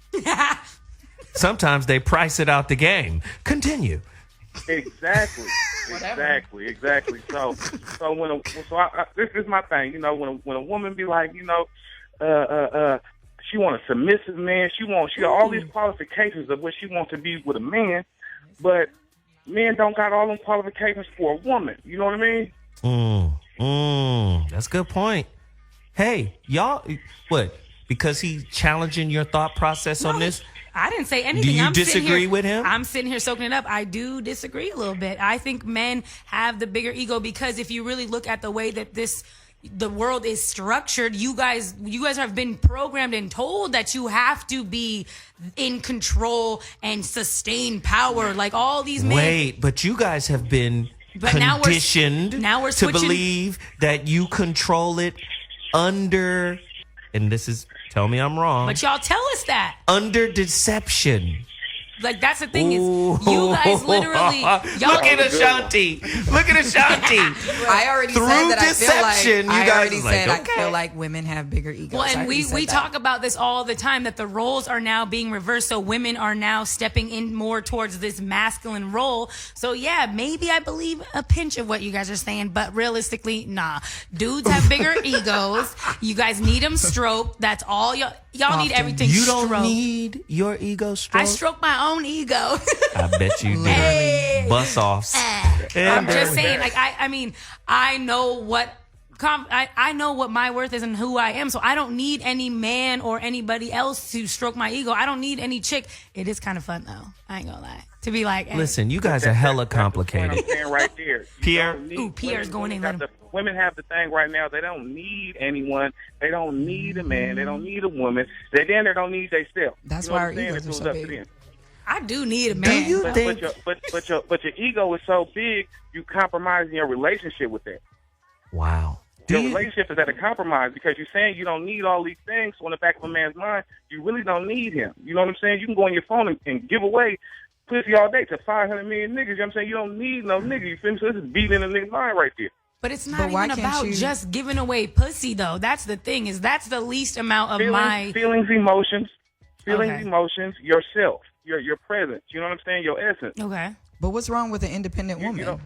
Sometimes they price it out the game. Continue. Exactly. Exactly. So this is my thing. You know, when a woman be like, you know, she want a submissive man. She got all these qualifications of what she wants to be with a man, but men don't got all them qualifications for a woman. You know what I mean? That's a good point. Hey, y'all, what? Because he's challenging your thought process on this? I didn't say anything. Do you I'm disagree with him? I'm sitting here soaking it up. I do disagree a little bit. I think men have the bigger ego because if you really look at the way that the world is structured, you guys have been programmed and told that you have to be in control and sustain power. Like all these men. Wait, but you guys have been conditioned now we're to switching. believe that you control it under, and this is, tell me I'm wrong. But y'all tell us that. Under deception. Like that's the thing is, you guys literally. Look at Ashonti. I already Through said that deception, I feel like women have bigger egos. Well, and we talk about this all the time that the roles are now being reversed. So women are now stepping in more towards this masculine role. So yeah, maybe I believe a pinch of what you guys are saying, but realistically, nah. Dudes have bigger egos. You guys need them stroked. That's all y'all need everything. You don't stroked. need your ego stroked. I stroke my own ego. I bet you do. Hey. Bus offs. I'm just saying, like I mean, I know what I know what my worth is and who I am, so I don't need any man or anybody else to stroke my ego. I don't need any chick. It is kind of fun though. I ain't gonna lie. To be like, hey. Listen, you guys are hella complicated. That's the point I'm saying right there. Pierre. Pierre's going in. Women have the thing right now. They don't need anyone. They don't need a man. They don't need a woman. They don't need themselves. That's you know why our what I'm saying? egos are It's so up to big. them. I do need a man. Do you think? But your ego is so big, you compromising your relationship with that. Wow. Your relationship is at a compromise because you're saying you don't need all these things. So in the back of a man's mind, you really don't need him. You know what I'm saying? You can go on your phone and give away pussy all day to 500 million niggas. You know what I'm saying? You don't need no nigga. You feel me? So this is beating a nigga's mind right there. But it's not even about just giving away pussy, though. That's the thing. That's the least amount of feelings, emotions, yourself, your presence. You know what I'm saying? Your essence. Okay. But what's wrong with an independent woman?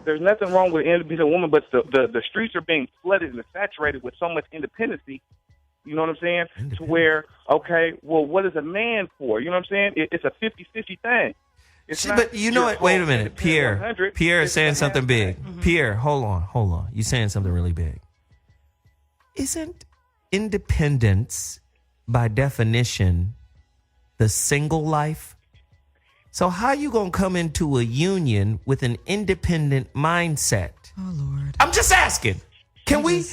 There's nothing wrong with an independent woman, but the streets are being flooded and saturated with so much independency. You know what I'm saying? To where, okay, well, what is a man for? You know what I'm saying? It's a 50-50 thing. But you know what? Wait a minute. Pierre is saying something big. Mm-hmm. Pierre, hold on. You're saying something really big. Isn't independence, by definition, the single life? So how you going to come into a union with an independent mindset? Oh, Lord. I'm just asking. Can we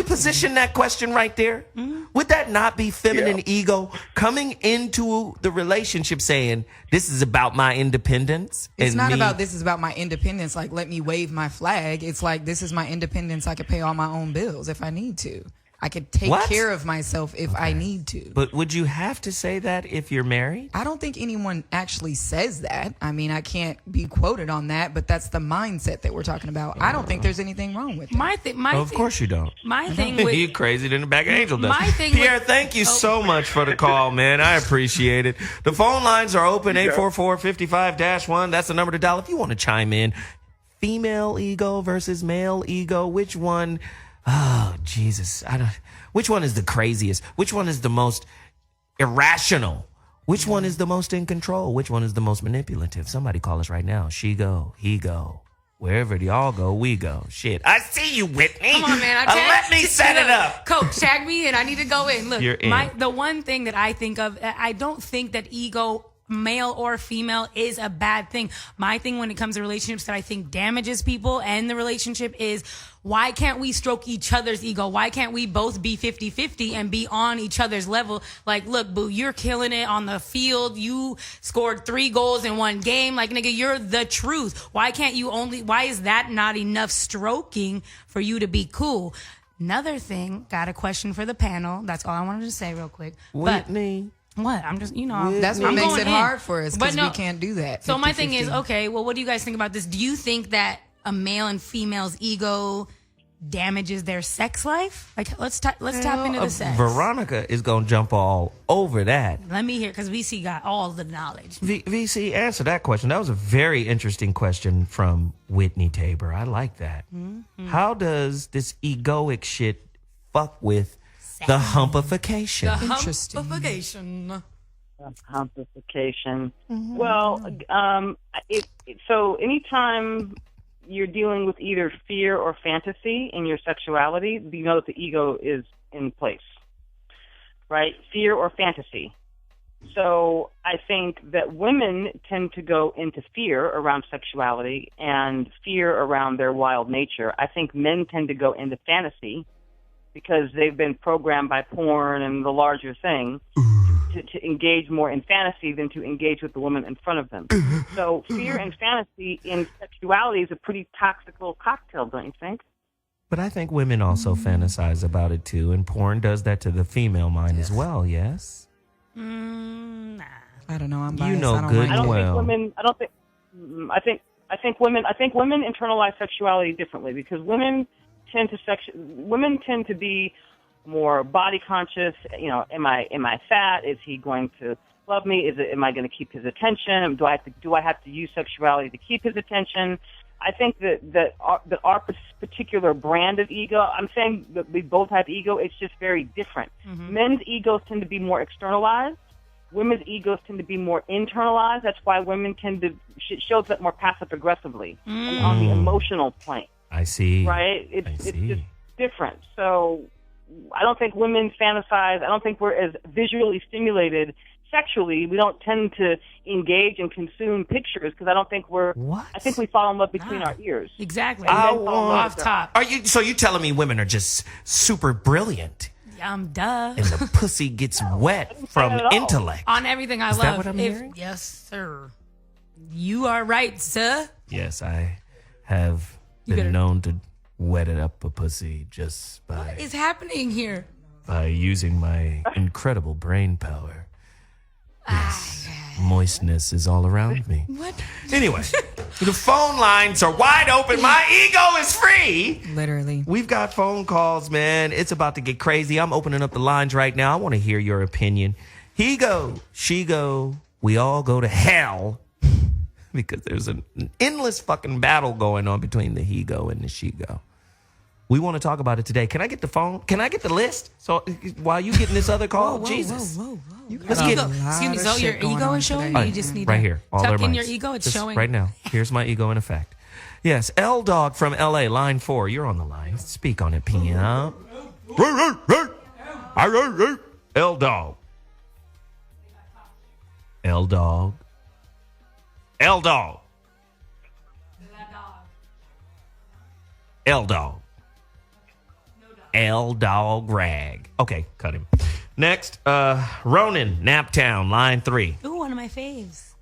position that question right there? Mm-hmm. Would that not be feminine ego coming into the relationship saying, this is about my independence? It's not about this is about my independence. Like, let me wave my flag. It's like, this is my independence. I could pay all my own bills if I need to. I could take care of myself if I need to. But would you have to say that if you're married? I don't think anyone actually says that. I mean, I can't be quoted on that, but that's the mindset that we're talking about. I don't think there's anything wrong with it. Of course you don't. My thing with you crazy than the back of angel does. My thing Pierre, thank you so much for the call, man. I appreciate it. The phone lines are open, 844-55-1. That's the number to dial if you want to chime in. Female ego versus male ego. Which one? Oh, Jesus. Which one is the craziest? Which one is the most irrational? Which one is the most in control? Which one is the most manipulative? Somebody call us right now. She go, he go. Wherever y'all go, we go. Shit. I see you, Whitney. Come on, man. Let me set it up. Coach, tag me in. I need to go in. Look, You're in. The one thing that I think of, I don't think that ego male or female is a bad thing. My thing when it comes to relationships that I think damages people and the relationship is, why can't we stroke each other's ego? Why can't we both be 50-50 and be on each other's level? Like, look, boo, you're killing it on the field. You scored 3 goals in 1 game. Like, nigga, you're the truth. Why is that not enough stroking for you to be cool? Another thing, got a question for the panel. That's all I wanted to say real quick. Whitney. What? I'm just, that's what I'm makes going it in. hard for us because But no, we can't do that. So my thing 50-50. is, okay, well, what do you guys think about this? Do you think that a male and female's ego damages their sex life? Like, let's tap into the sex. Veronica is going to jump all over that. Let me hear, because VC got all the knowledge. VC, answer that question. That was a very interesting question from Whitney Tabor. I like that. Mm-hmm. How does this egoic shit fuck with the humpification? Humpification. Humpification. Mm-hmm. Well, so anytime you're dealing with either fear or fantasy in your sexuality, you know that the ego is in place, right? Fear or fantasy. So I think that women tend to go into fear around sexuality and fear around their wild nature. I think men tend to go into fantasy because they've been programmed by porn and the larger thing to engage more in fantasy than to engage with the woman in front of them. So fear and fantasy in sexuality is a pretty toxic little cocktail, don't you think? But I think women also fantasize about it too, and porn does that to the female mind as well, yes? Nah. I don't know. I'm biased. You know good and well. I think women internalize sexuality differently because women tend to be more body conscious. You know, am I fat? Is he going to love me? Am I going to keep his attention? Do I have to use sexuality to keep his attention? I think that our particular brand of ego, I'm saying that we both have ego, it's just very different. Mm-hmm. Men's egos tend to be more externalized. Women's egos tend to be more internalized. That's why women tend to shows up more passive aggressively and on the emotional plane. I see. Right? It's just different. So I don't think women fantasize. I don't think we're as visually stimulated sexually. We don't tend to engage and consume pictures because I don't think I think we fall in love between our ears. Exactly. Off top. So you telling me women are just super brilliant? Duh. And the pussy gets wet from intellect. On everything I love. Is that what I'm hearing? Yes, sir. You are right, sir. Yes, I have been known to wet it up a pussy just by... What is happening here? By using my incredible brain power. Yes, moistness is all around me. What? Anyway, the phone lines are wide open. My ego is free. Literally. We've got phone calls, man. It's about to get crazy. I'm opening up the lines right now. I want to hear your opinion. He go, she go, we all go to hell. Because there's an endless fucking battle going on between the he go and the she go. We want to talk about it today. Can I get the phone? Can I get the list? So while you getting this other call, Jesus. Whoa. Let's get it. Excuse me, so your ego is showing? You just need right to here. All tuck their in minds. your ego. It's Just showing. right now. Here's my ego in effect. Yes, L Dog from LA, line 4. You're on the line. Speak on it, Pina. L Dog. L Dog. L Dog. L Dog. L Dog Rag. Okay, cut him. Next, Ronan, Naptown, line 3. Ooh, one of my faves.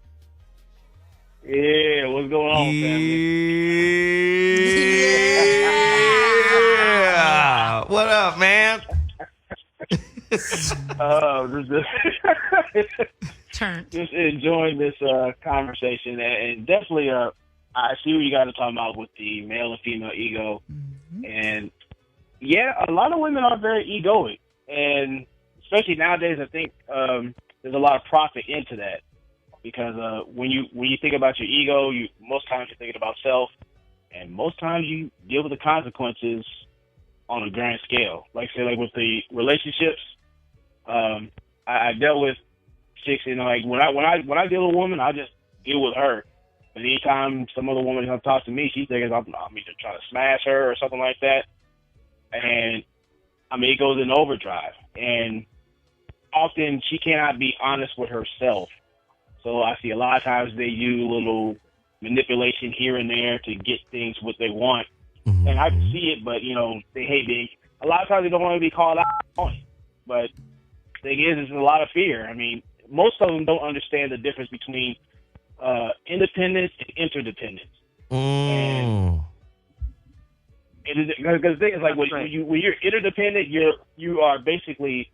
Yeah, what's going on, Yeah. What up, man? Just enjoying this conversation, and definitely I see what you guys are talking about with the male and female ego. Mm-hmm. And yeah, a lot of women are very egoic, and especially nowadays, I think there's a lot of profit into that because when you think about your ego, most times you're thinking about self, and most times you deal with the consequences on a grand scale. Like say, like with the relationships, I dealt with chicks, you know, like when I deal with a woman, I just deal with her. But anytime some other woman comes talk to me, she thinks I'm either trying to smash her or something like that. And I mean, it goes in overdrive. And often she cannot be honest with herself. So I see a lot of times they use little manipulation here and there to get things what they want. Mm-hmm. And I can see it, but, they hate being, a lot of times they don't want to be called out on it. But the thing is, there's a lot of fear. I mean, most of them don't understand the difference between independence and interdependence. Because the thing is, like, when you're interdependent, you are basically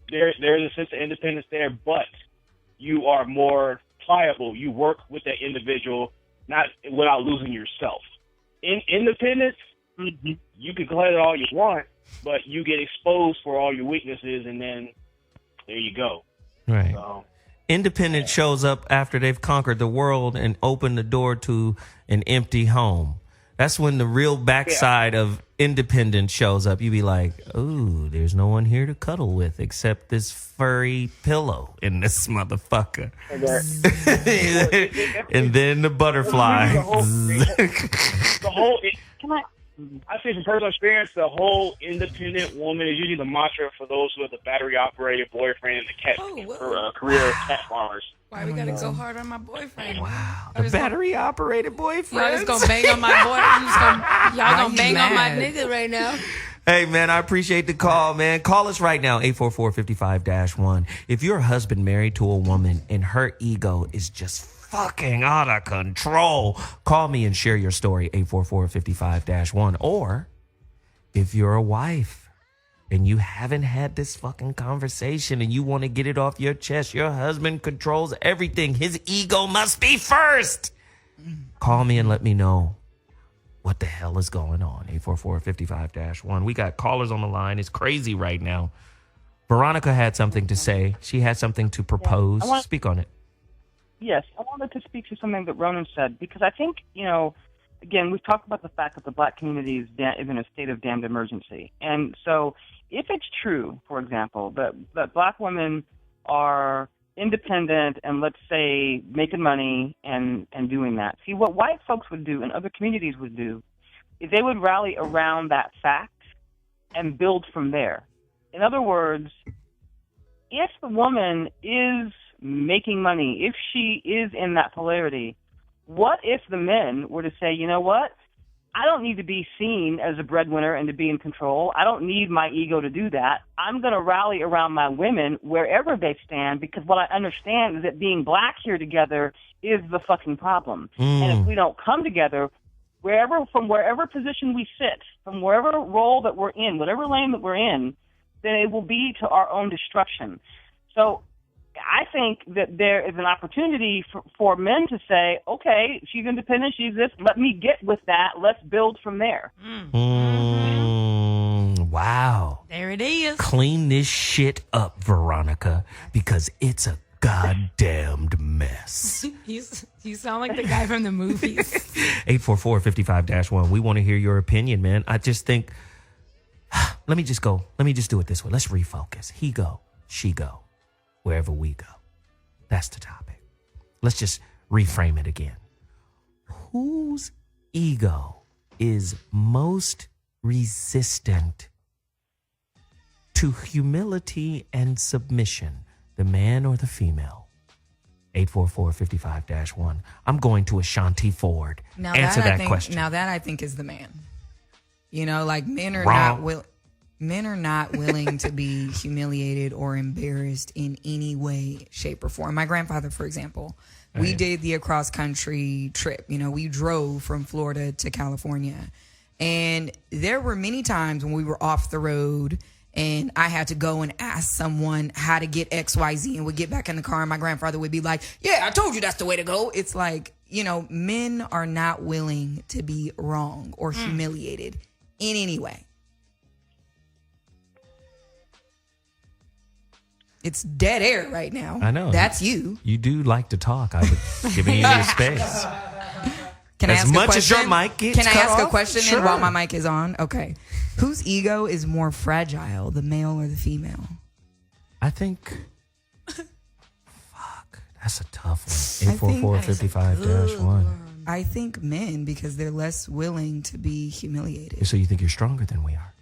there's a sense of independence there, but you are more pliable. You work with that individual, not without losing yourself. In independence, you can declare it all you want, but you get exposed for all your weaknesses, and then there you go. Right. So, Independence shows up after they've conquered the world and opened the door to an empty home. That's when the real backside of independence shows up. You be like, ooh, there's no one here to cuddle with except this furry pillow in this motherfucker. And then the butterfly. I say from personal experience, the whole independent woman is usually the mantra for those who have the battery-operated boyfriend and the cat career cat farmers. Why we gotta go hard on my boyfriend? Wow, the battery-operated boyfriend. Y'all just gonna bang on my boy. Y'all gonna bang on my nigga right now. Hey, man, I appreciate the call, man. Call us right now, 844-55-1. If you're a husband married to a woman and her ego is just fucking out of control, call me and share your story, 844-55-1. Or if you're a wife and you haven't had this fucking conversation and you want to get it off your chest, your husband controls everything. His ego must be first. Call me and let me know what the hell is going on, 844-55-1. We got callers on the line. It's crazy right now. Veronica had something to say. She had something to propose. Speak on it. Yes, I wanted to speak to something that Ronan said, because I think, again, we've talked about the fact that the black community is in a state of damned emergency. And so if it's true, for example, that black women are independent and, let's say, making money and doing that, see, what white folks would do and other communities would do is they would rally around that fact and build from there. In other words, if the woman is making money, if she is in that polarity, what if the men were to say, you know what? I don't need to be seen as a breadwinner and to be in control. I don't need my ego to do that. I'm going to rally around my women wherever they stand, because what I understand is that being black here together is the fucking problem. And if we don't come together, from wherever position we sit, from wherever role that we're in, whatever lane that we're in, then it will be to our own destruction. So I think that there is an opportunity for men to say, okay, she's independent, she's this, let me get with that, let's build from there. Wow. There it is. Clean this shit up, Veronica, because it's a goddamned mess. You sound like the guy from the movies. 844-55-1. We want to hear your opinion, man. I just think, let me just do it this way. Let's refocus. He go, she go. Wherever we go. That's the topic. Let's just reframe it again. Whose ego is most resistant to humility and submission, the man or the female? 844-55-1. I'm going to Ashonti Ford. Answer that question. Now that I think is the man. Like men are Wrong. Men are not willing to be humiliated or embarrassed in any way, shape, or form. My grandfather, for example, we did the across country trip. We drove from Florida to California. And there were many times when we were off the road and I had to go and ask someone how to get XYZ, and would get back in the car and my grandfather would be like, yeah, I told you that's the way to go. It's like, men are not willing to be wrong or humiliated in any way. It's dead air right now. I know. That's you. You do like to talk. I would give you your space. Can I ask a question? As much as your mic gets Can I cut ask a off? question Sure. while my mic is on? Okay. Whose ego is more fragile, the male or the female? I think... Fuck. That's a tough one. 844-55-1. I think men, because they're less willing to be humiliated. So you think you're stronger than we are?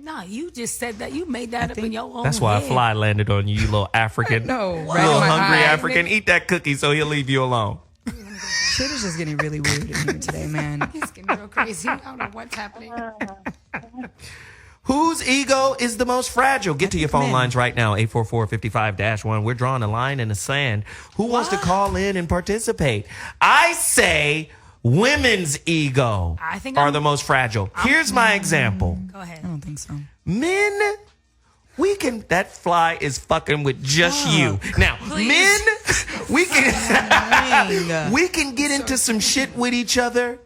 No, you just said that. You made that up in your own That's why head. a fly landed on you, you little African. No, You right in little my hungry eye. African. Eat that cookie so he'll leave you alone. Shit is just getting really weird in here today, man. It's getting real crazy. I don't know what's happening. Whose ego is the most fragile? Get to your phone lines right now, 844-55-1. We're drawing a line in the sand. Who wants to call in and participate? I say women's ego I think are the most fragile. Here's my example. Go ahead. I don't think so. Men, that fly is fucking with just you. Now, men, we can get into some shit with each other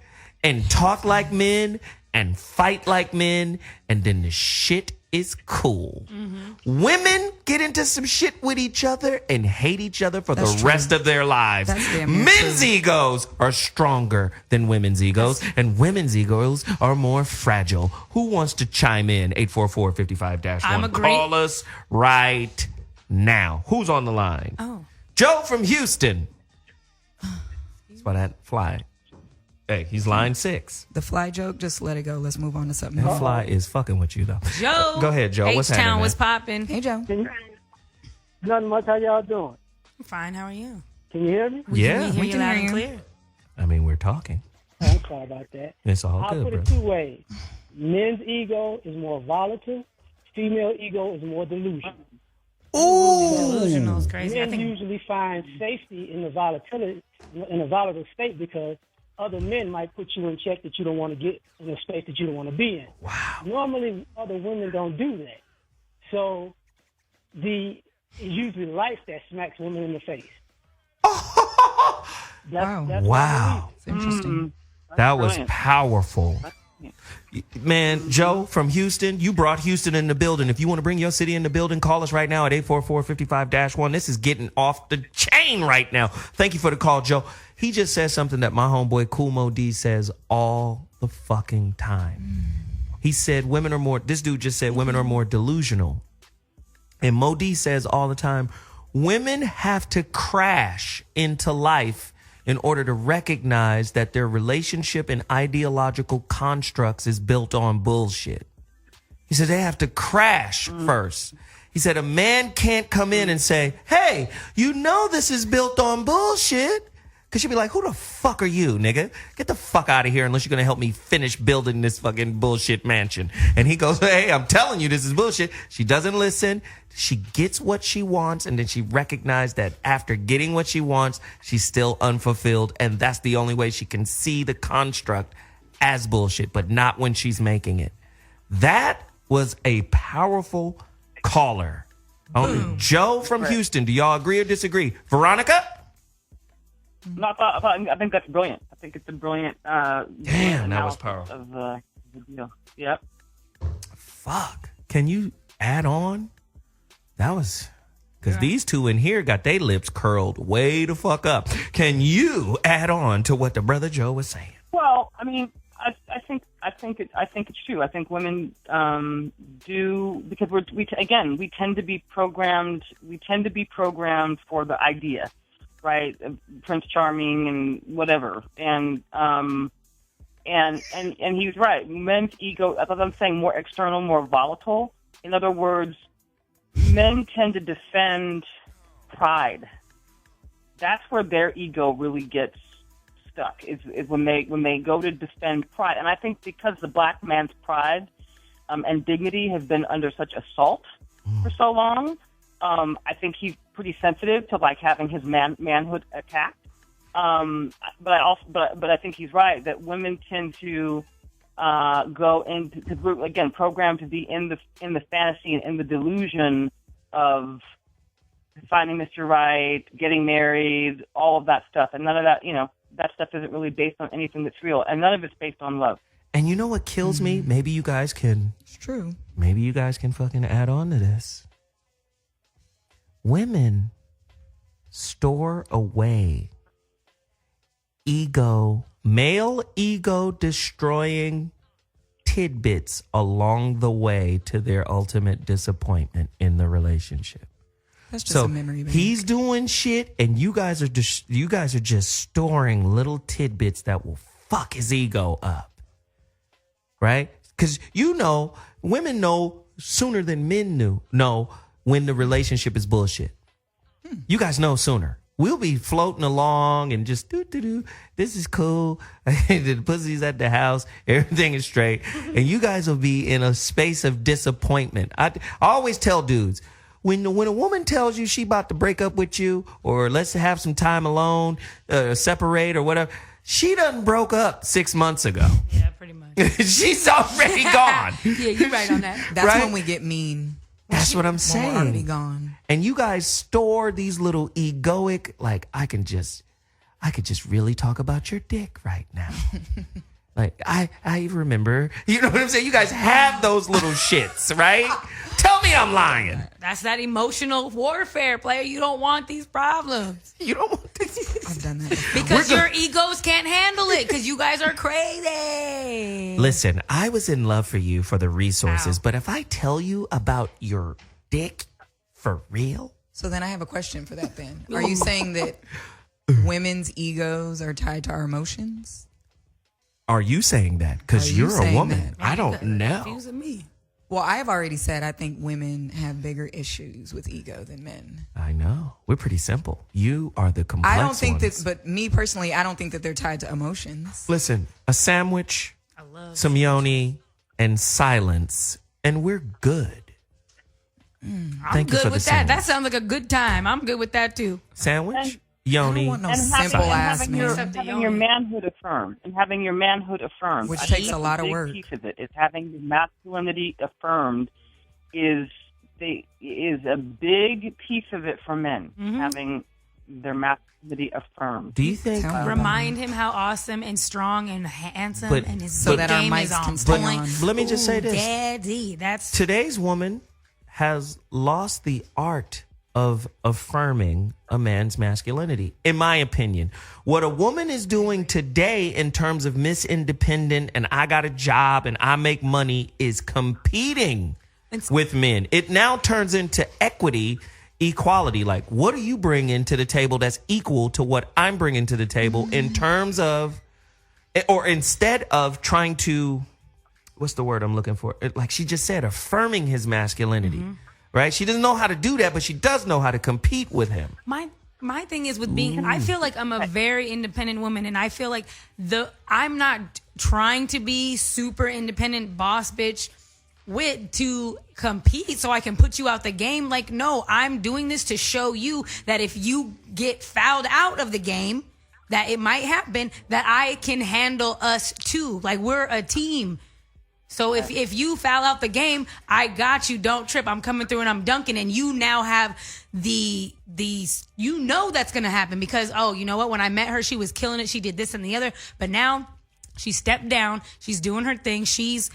and talk like men and fight like men, and then the shit is cool. Mm-hmm. Women get into some shit with each other and hate each other for That's the true. rest of their lives. That's damn near Men's true. egos are stronger than women's egos, and women's egos are more fragile. Who wants to chime in? 844-55-1. I'm agree. Call us right now. Who's on the line? Oh. Joe from Houston. That's why that fly. Hey, he's line 6. The fly joke, just let it go. Let's move on to something That else. fly is fucking with you, though. Joe. Go ahead, Joe. What's happening, H-Town man? was popping. Hey, Joe. Nothing much. How y'all doing? Fine. How are you? Can you hear me? Yeah. We can hear you loud and clear. I mean, we're talking. I'm sorry about that. It's all I'll good, put bro. it two ways. Men's ego is more volatile. Female ego is more delusional. Delusional is crazy. I Men think usually find safety in the volatile state because other men might put you in check that you don't want to get in a space that you don't want to be in. Wow. Normally, other women don't do that. So, it's usually life that smacks women in the face. Wow. It's interesting. That was brilliant. powerful. Man, Joe from Houston, you brought Houston in the building. If you want to bring your city in the building, call us right now at 844-55-1. This is getting off the chain right now. Thank you for the call, Joe. He just said something that my homeboy Cool Mo D says all the fucking time. He said this dude just said women are more delusional. And Mo D says all the time, women have to crash into life in order to recognize that their relationship and ideological constructs is built on bullshit. He said they have to crash first. He said a man can't come in and say, hey, you know this is built on bullshit. Because she'd be like, who the fuck are you, nigga? Get the fuck out of here unless you're going to help me finish building this fucking bullshit mansion. And he goes, hey, I'm telling you this is bullshit. She doesn't listen. She gets what she wants, and then she recognized that after getting what she wants, she's still unfulfilled, and that's the only way she can see the construct as bullshit, but not when she's making it. That was a powerful caller. Joe from Houston, do y'all agree or disagree? Veronica? No, I think that's brilliant. I think it's a brilliant. Damn, that was powerful. Of the deal. Yep. Fuck. Can you add on? That was because these two in here got their lips curled way the fuck up. Can you add on to what the brother Joe was saying? Well, I mean, I think it's true. I think women do because we tend to be programmed. We tend to be programmed for the idea, right? Prince Charming and whatever, and he's right. Men's ego. As I'm saying, more external, more volatile. In other words, men tend to defend pride. That's where their ego really gets stuck. Is when they go to defend pride. And I think because the black man's pride and dignity has been under such assault for so long, I think he's pretty sensitive to like having his manhood attacked. But I think he's right that women tend to go into again programmed to be in the fantasy and in the delusion of finding Mr. Right, getting married, all of that stuff, and none of that, that stuff isn't really based on anything that's real, and none of it's based on love. And you know what kills me? Maybe you guys can. It's true. Maybe you guys can fucking add on to this. Women store away male ego destroying tidbits along the way to their ultimate disappointment in the relationship. That's just a memory bank. He's doing shit, and you guys are just storing little tidbits that will fuck his ego up. Right? Because women know sooner than men know when the relationship is bullshit. You guys know sooner. We'll be floating along and just do. This is cool. The pussy's at the house. Everything is straight. And you guys will be in a space of disappointment. I always tell dudes, when a woman tells you she about to break up with you or let's have some time alone, separate or whatever, she done broke up 6 months ago. Yeah, pretty much. She's already gone. Yeah, you're right on that. That's Right? when we get mean. That's what I'm When saying. we're already gone. And you guys store these little egoic, like I could just really talk about your dick right now. Like I remember, you know what I'm saying? You guys have those little shits, right? Tell me I'm lying. That's that emotional warfare, player. You don't want these problems. You don't want this. I've done that before. Because your egos can't handle it because you guys are crazy. Listen, I was in love for you for the resources, but if I tell you about your dick for real? So then I have a question for that then. Are you saying that women's egos are tied to our emotions? Are you saying that? Because Are you you're a saying woman. that? I don't know. Confusing me. Well, I've already said I think women have bigger issues with ego than men. I know. We're pretty simple. You are the complex I don't think ones. that, but me personally, I don't think that they're tied to emotions. Listen, a sandwich, some yoni, and silence, and we're good. I'm Thank you good for the with that. sandwich. That sounds like a good time. I'm good with that too. Sandwich, yoni, want no And simple ass having your, man. having your manhood affirmed, and having your manhood affirmed, Which I takes think a lot of big work. Piece of it is having your masculinity affirmed is a big piece of it for men. Having their masculinity affirmed. Do you think? Remind him how awesome and strong and handsome But- and his So that our game mics is on can stay point. on. Let me just say this. Daddy, that's Today's woman has lost the art of affirming a man's masculinity, in my opinion. What a woman is doing today in terms of Miss Independent and I got a job and I make money is competing with men. It now turns into equity, equality. Like, what do you bring into the table that's equal to what I'm bringing to the table in terms of, or instead of trying to, what's the word I'm looking for? Like she just said, affirming his masculinity, right? She doesn't know how to do that, but she does know how to compete with him. my thing is with being I feel like I'm a very independent woman and I feel like I'm not trying to be super independent boss bitch to compete so I can put you out the game. Like, no, I'm doing this to show you that if you get fouled out of the game, that it might happen, that I can handle us too. Like, we're a team. So if you foul out the game, I got you. Don't trip. I'm coming through and I'm dunking. And you now have you know that's going to happen because, oh, you know what? When I met her, she was killing it. She did this and the other. But now she stepped down. She's doing her thing. She's,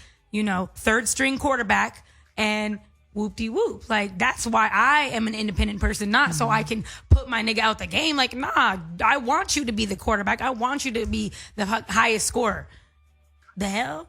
third string quarterback and whoop-de-whoop. Like, that's why I am an independent person, not so I can put my nigga out the game. Like, nah, I want you to be the quarterback. I want you to be the highest scorer. The hell?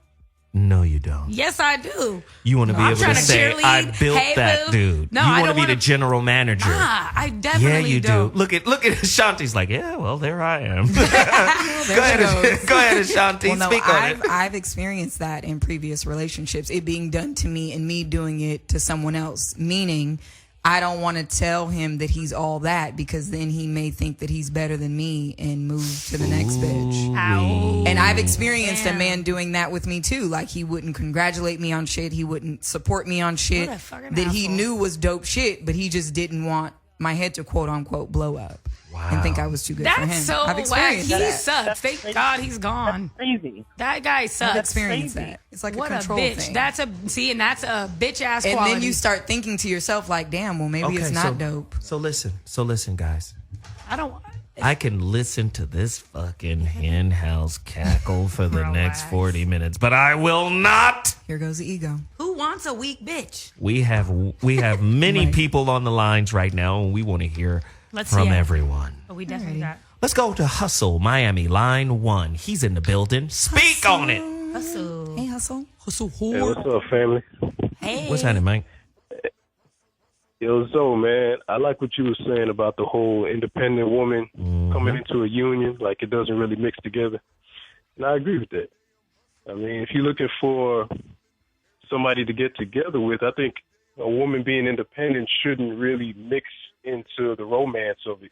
No, you don't. Yes, I do. You want to be I'm able to trying to say, cheerlead. I built Hey, that boo. dude. No, you I want to don't be the wanna- general manager. I definitely Yeah, you don't. do. Look at Ashanti's like, yeah, well, there I am. Go ahead, Ashanti. Well, no, Speak on it. I've experienced that in previous relationships, it being done to me and me doing it to someone else, meaning I don't want to tell him that he's all that because then he may think that he's better than me and move to the next bitch. Ow. And I've experienced a man doing that with me too. Like, he wouldn't congratulate me on shit. He wouldn't support me on shit What a fucking that he asshole. knew was dope shit, but he just didn't want my head to quote unquote blow up and think I was too good for him. That's so I've whack. experienced He that. sucks. Thank God he's gone. Crazy. That guy sucks. I've experienced that. It's like What a a control bitch. thing. That's a bitch ass And quality. then you start thinking to yourself, like, damn, well, maybe it's not dope. So listen, guys. I don't. I can listen to this fucking hen house cackle for the next 40 minutes, but I will not. Here goes the ego. Who wants a weak bitch? We have many people on the lines right now, and we want to hear from everyone. But we definitely got Let's go to Hustle, Miami, line 1. He's in the building. Speak on it. Hustle. Hey, Hustle. Hustle. Hey, what's up, family? Hey. What's happening, Mike? Yo, Zoe, man, I like what you were saying about the whole independent woman coming into a union, like it doesn't really mix together. And I agree with that. I mean, if you're looking for somebody to get together with. I think a woman being independent shouldn't really mix into the romance of it.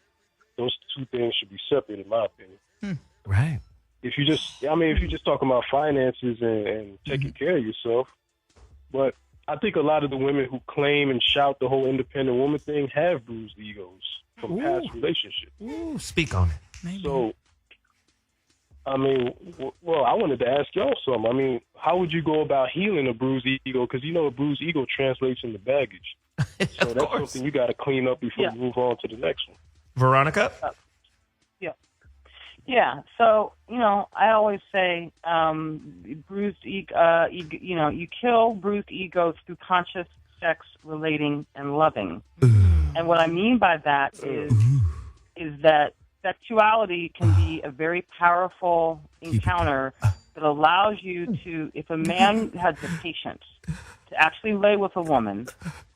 Those two things should be separate, in my opinion. Right. If you just talking about finances and taking care of yourself, but I think a lot of the women who claim and shout the whole independent woman thing have bruised egos from past relationships. Ooh, speak on it. Maybe. So, I mean, well, I wanted to ask y'all something. I mean, how would you go about healing a bruised ego? Because a bruised ego translates into baggage. So that's something you got to clean up before you move on to the next one. Veronica? Yeah. So, I always say bruised ego, you kill bruised egos through conscious sex, relating, and loving. And what I mean by that is that sexuality can be a very powerful encounter that allows you to, if a man has the patience to actually lay with a woman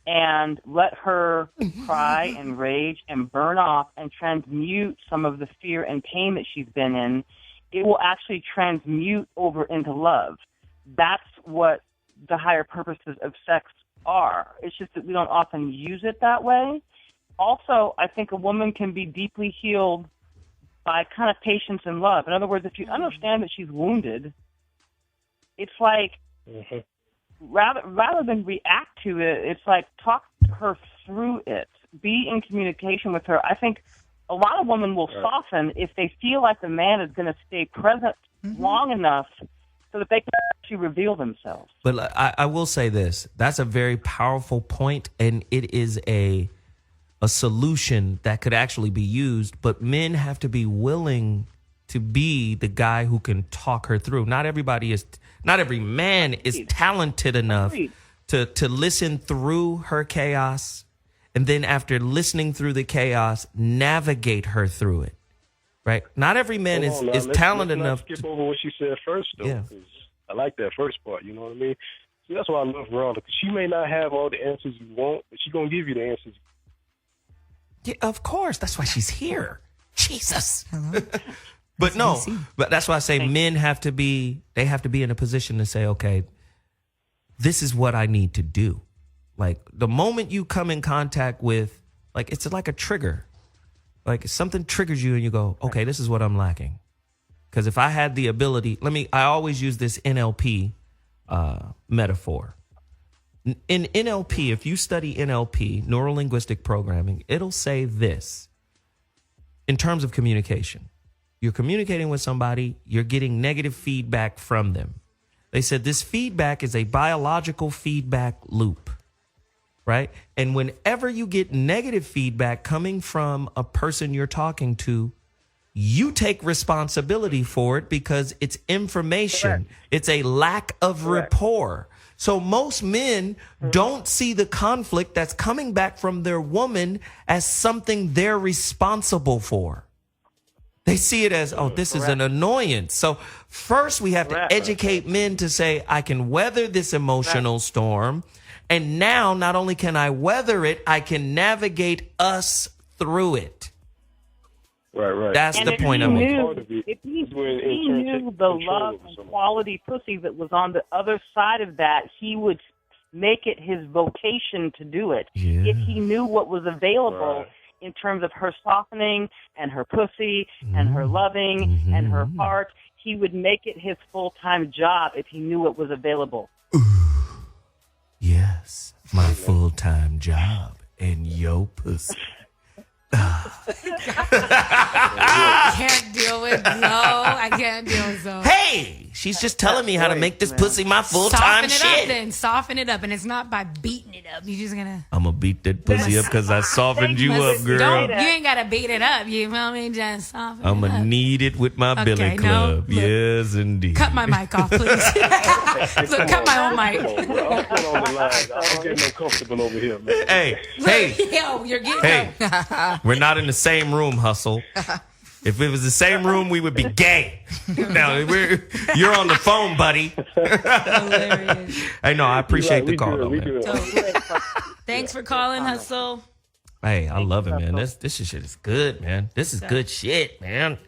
and let her cry and rage and burn off and transmute some of the fear and pain that she's been in, it will actually transmute over into love. That's what the higher purposes of sex are. It's just that we don't often use it that way. Also, I think a woman can be deeply healed by kind of patience and love. In other words, if you understand that she's wounded, it's like rather than react to it, it's like talk her through it. Be in communication with her. I think a lot of women will soften if they feel like the man is going to stay present long enough so that they can actually reveal themselves. But I will say this. That's a very powerful point, and it is a solution that could actually be used, but men have to be willing to be the guy who can talk her through. Not every man is talented enough to listen through her chaos, and then after listening through the chaos, navigate her through it. Right? Not every man is talented enough. Skip over what she said first, though. Yeah. 'Cause I like that first part. You know what I mean? See, that's why I love Veronica. She may not have all the answers you want, but she's gonna give you the answers. Yeah, of course. That's why she's here. Jesus. But but that's why I say men have to be in a position to say, okay, this is what I need to do. Like the moment you come in contact with, like, it's like a trigger. Like something triggers you and you go, okay, this is what I'm lacking. Because if I had the ability, I always use this NLP metaphor. In NLP, if you study NLP, neuro-linguistic programming, it'll say this in terms of communication. You're communicating with somebody, you're getting negative feedback from them. They said this feedback is a biological feedback loop, right? And whenever you get negative feedback coming from a person you're talking to, you take responsibility for it because it's information. Correct. It's a lack of rapport. So most men don't see the conflict that's coming back from their woman as something they're responsible for. They see it as, this is an annoyance. So first we have to educate men to say, I can weather this emotional storm. And now not only can I weather it, I can navigate us through it. Right. That's the point I'm making. If he knew the love and quality pussy that was on the other side of that, he would make it his vocation to do it. Yeah. If he knew what was available in terms of her softening and her pussy and her loving and her heart, he would make it his full-time job if he knew what was available. Yes, my full-time job and yo pussy. I can't deal with I can't deal with Zoe. Hey, she's just telling me how to make this pussy my full-time shit. Soften it up, and it's not by beating it up. You're just gonna. I'm gonna beat that pussy up because I softened you up, girl. You ain't gotta beat it up. You feel me? Just soften it up. I'm gonna knead it with my billy club. Yes, indeed. Cut my mic off, please. Look, cut my own mic. I'm getting uncomfortable over here, man. Hey. Yo, you're getting. We're not in the same room, Hustle. If it was the same room, we would be gay. Now you're on the phone, buddy. Hey, no, I appreciate the call, though, man. Thanks for calling, Hustle. Hey, I love it, man. This shit is good, man. This is good shit, man.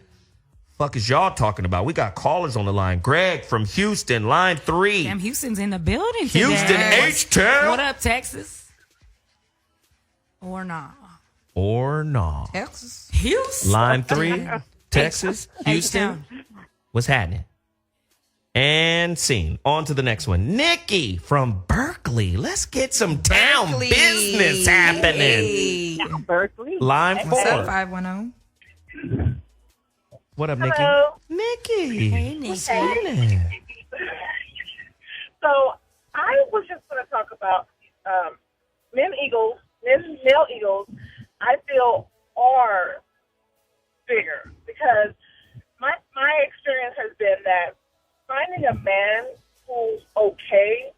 fuck is y'all talking about? We got callers on the line. Greg from Houston, line 3. Damn, Houston's in the building today. Houston, H-Town. What up, Texas? Or not? Texas. Houston. Line 3, Texas, Houston. What's happening? And scene. On to the next one. Nikki from Berkeley. Let's get some town business happening. Berkeley. Line 4. What's up, 510? What up, Nikki? Hello. Nikki. Hey, Nikki. What's happening? So I was just going to talk about male eagles. I feel are bigger because my experience has been that finding a man who's okay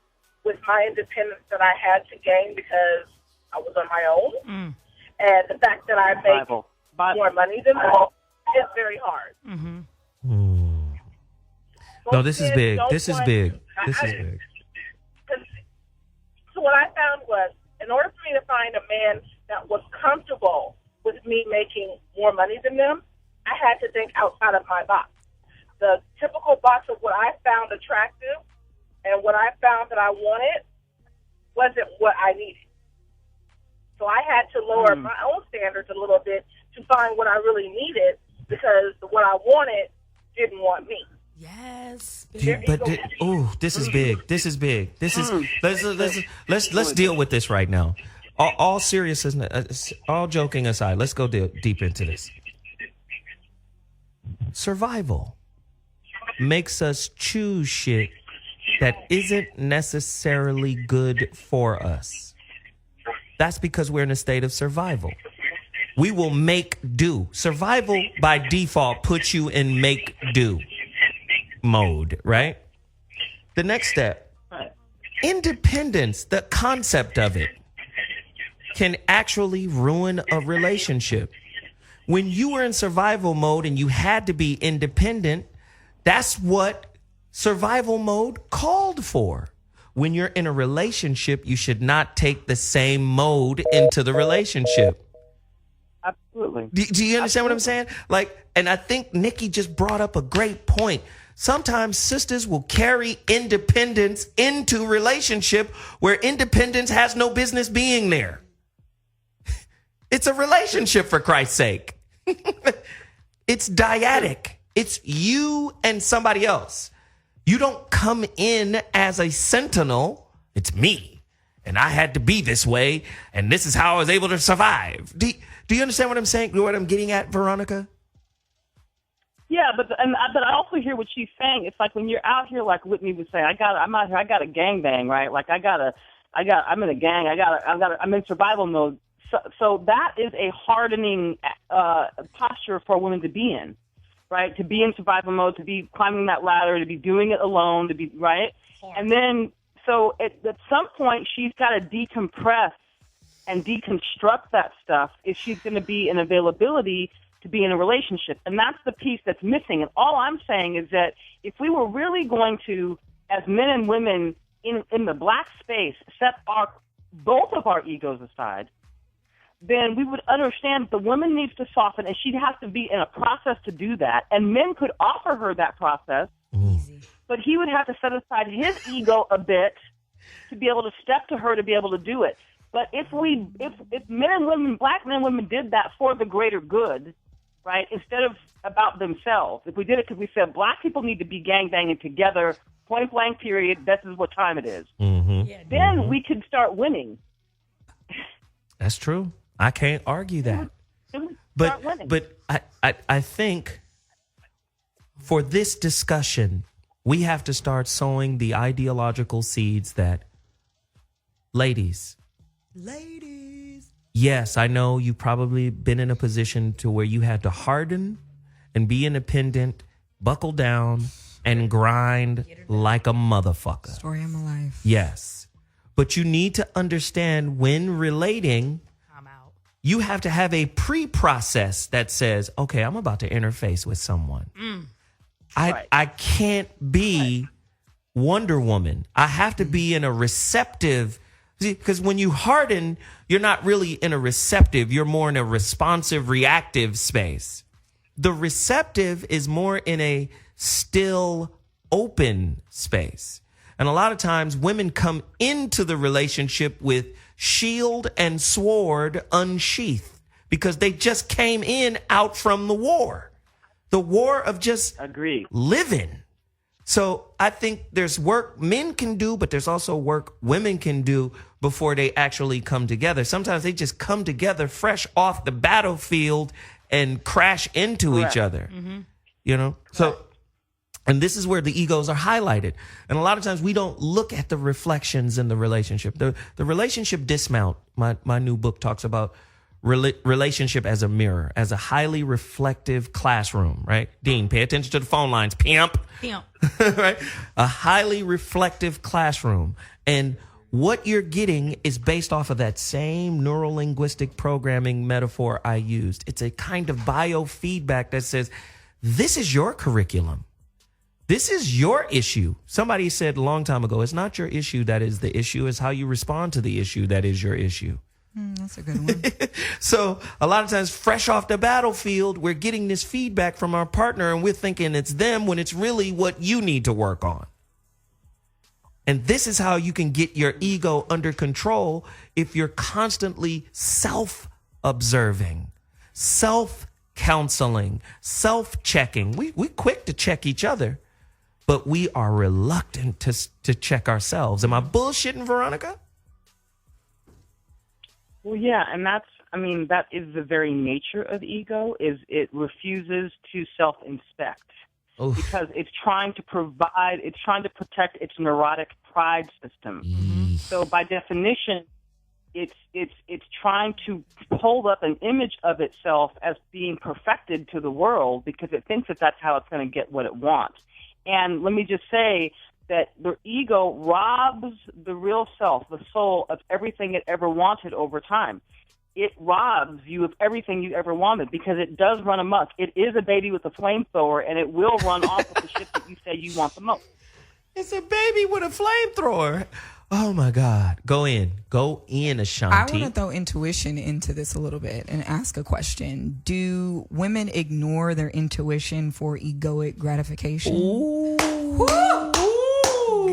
with my independence that I had to gain because I was on my own, and the fact that I make more money than them is very hard. No, this is big. This is big. So what I found was, in order for me to find a man that was comfortable with me making more money than them, I had to think outside of my box. The typical box of what I found attractive and what I found that I wanted wasn't what I needed. So I had to lower my own standards a little bit to find what I really needed because what I wanted didn't want me. Yes. This is big. This is big. This is let's deal with this right now. All seriousness, all joking aside, let's go deep into this. Survival makes us choose shit that isn't necessarily good for us. That's because we're in a state of survival. We will make do. Survival by default puts you in make do mode, right? The next step, independence, the concept of it, can actually ruin a relationship. When you were in survival mode and you had to be independent, that's what survival mode called for. When you're in a relationship, you should not take the same mode into the relationship. Absolutely. Do you understand what I'm saying? And I think Nikki just brought up a great point. Sometimes sisters will carry independence into relationship where independence has no business being there. It's a relationship, for Christ's sake. It's dyadic. It's you and somebody else. You don't come in as a sentinel. It's me. And I had to be this way. And this is how I was able to survive. Do you understand what I'm saying? What I'm getting at, Veronica? Yeah, but I also hear what she's saying. It's like when you're out here, like Whitney was saying, I'm out here, I got a gangbang, right? Like I'm in a gang. I'm in survival mode. So that is a hardening posture for women to be in, right? To be in survival mode, to be climbing that ladder, to be doing it alone, to be right. And then, so at some point, she's got to decompress and deconstruct that stuff if she's going to be in availability to be in a relationship. And that's the piece that's missing. And all I'm saying is that if we were really going to, as men and women in the black space, set both of our egos aside, then we would understand the woman needs to soften, and she'd have to be in a process to do that. And men could offer her that process, but he would have to set aside his ego a bit to be able to step to her to be able to do it. But if men and women, black men and women, did that for the greater good, right, instead of about themselves, if we did it because we said black people need to be gangbanging together, point blank period, this is what time it is, then we could start winning. That's true. I can't argue that. But I think for this discussion, we have to start sowing the ideological seeds that, ladies, yes, I know you've probably been in a position to where you had to harden and be independent, buckle down, and grind like a motherfucker. Story of my life. Yes. But you need to understand when relating, you have to have a pre-process that says, okay, I'm about to interface with someone. I can't be Wonder Woman. I have to be in a receptive, because when you harden, you're not really in a receptive, you're more in a responsive, reactive space. The receptive is more in a still, open space. And a lot of times women come into the relationship with shield and sword unsheathed because they just came in out from the war of just living. So I think there's work men can do, but there's also work women can do before they actually come together. Sometimes they just come together fresh off the battlefield and crash into each other, you know? So, and this is where the egos are highlighted. And a lot of times we don't look at the reflections in the relationship. The relationship dismount, my new book talks about relationship as a mirror, as a highly reflective classroom, right? Dean, pay attention to the phone lines, pimp. Right? A highly reflective classroom. And what you're getting is based off of that same neuro-linguistic programming metaphor I used. It's a kind of biofeedback that says, this is your curriculum. This is your issue. Somebody said a long time ago, it's not your issue that is the issue. It's how you respond to the issue that is your issue. That's a good one. So a lot of times fresh off the battlefield, we're getting this feedback from our partner and we're thinking it's them when it's really what you need to work on. And this is how you can get your ego under control if you're constantly self-observing, self-counseling, self-checking. We quick to check each other, but we are reluctant to check ourselves. Am I bullshitting, Veronica? Well, yeah, and that is the very nature of ego, is it refuses to self-inspect. Oof. Because it's trying to protect its neurotic pride system. So by definition, it's trying to hold up an image of itself as being perfected to the world because it thinks that that's how it's going to get what it wants. And let me just say that the ego robs the real self, the soul, of everything it ever wanted over time. It robs you of everything you ever wanted because it does run amok. It is a baby with a flamethrower, and it will run off with the shit that you say you want the most. It's a baby with a flamethrower. Oh, my God. Go in, Ashonti. I want to throw intuition into this a little bit and ask a question. Do women ignore their intuition for egoic gratification? Ooh.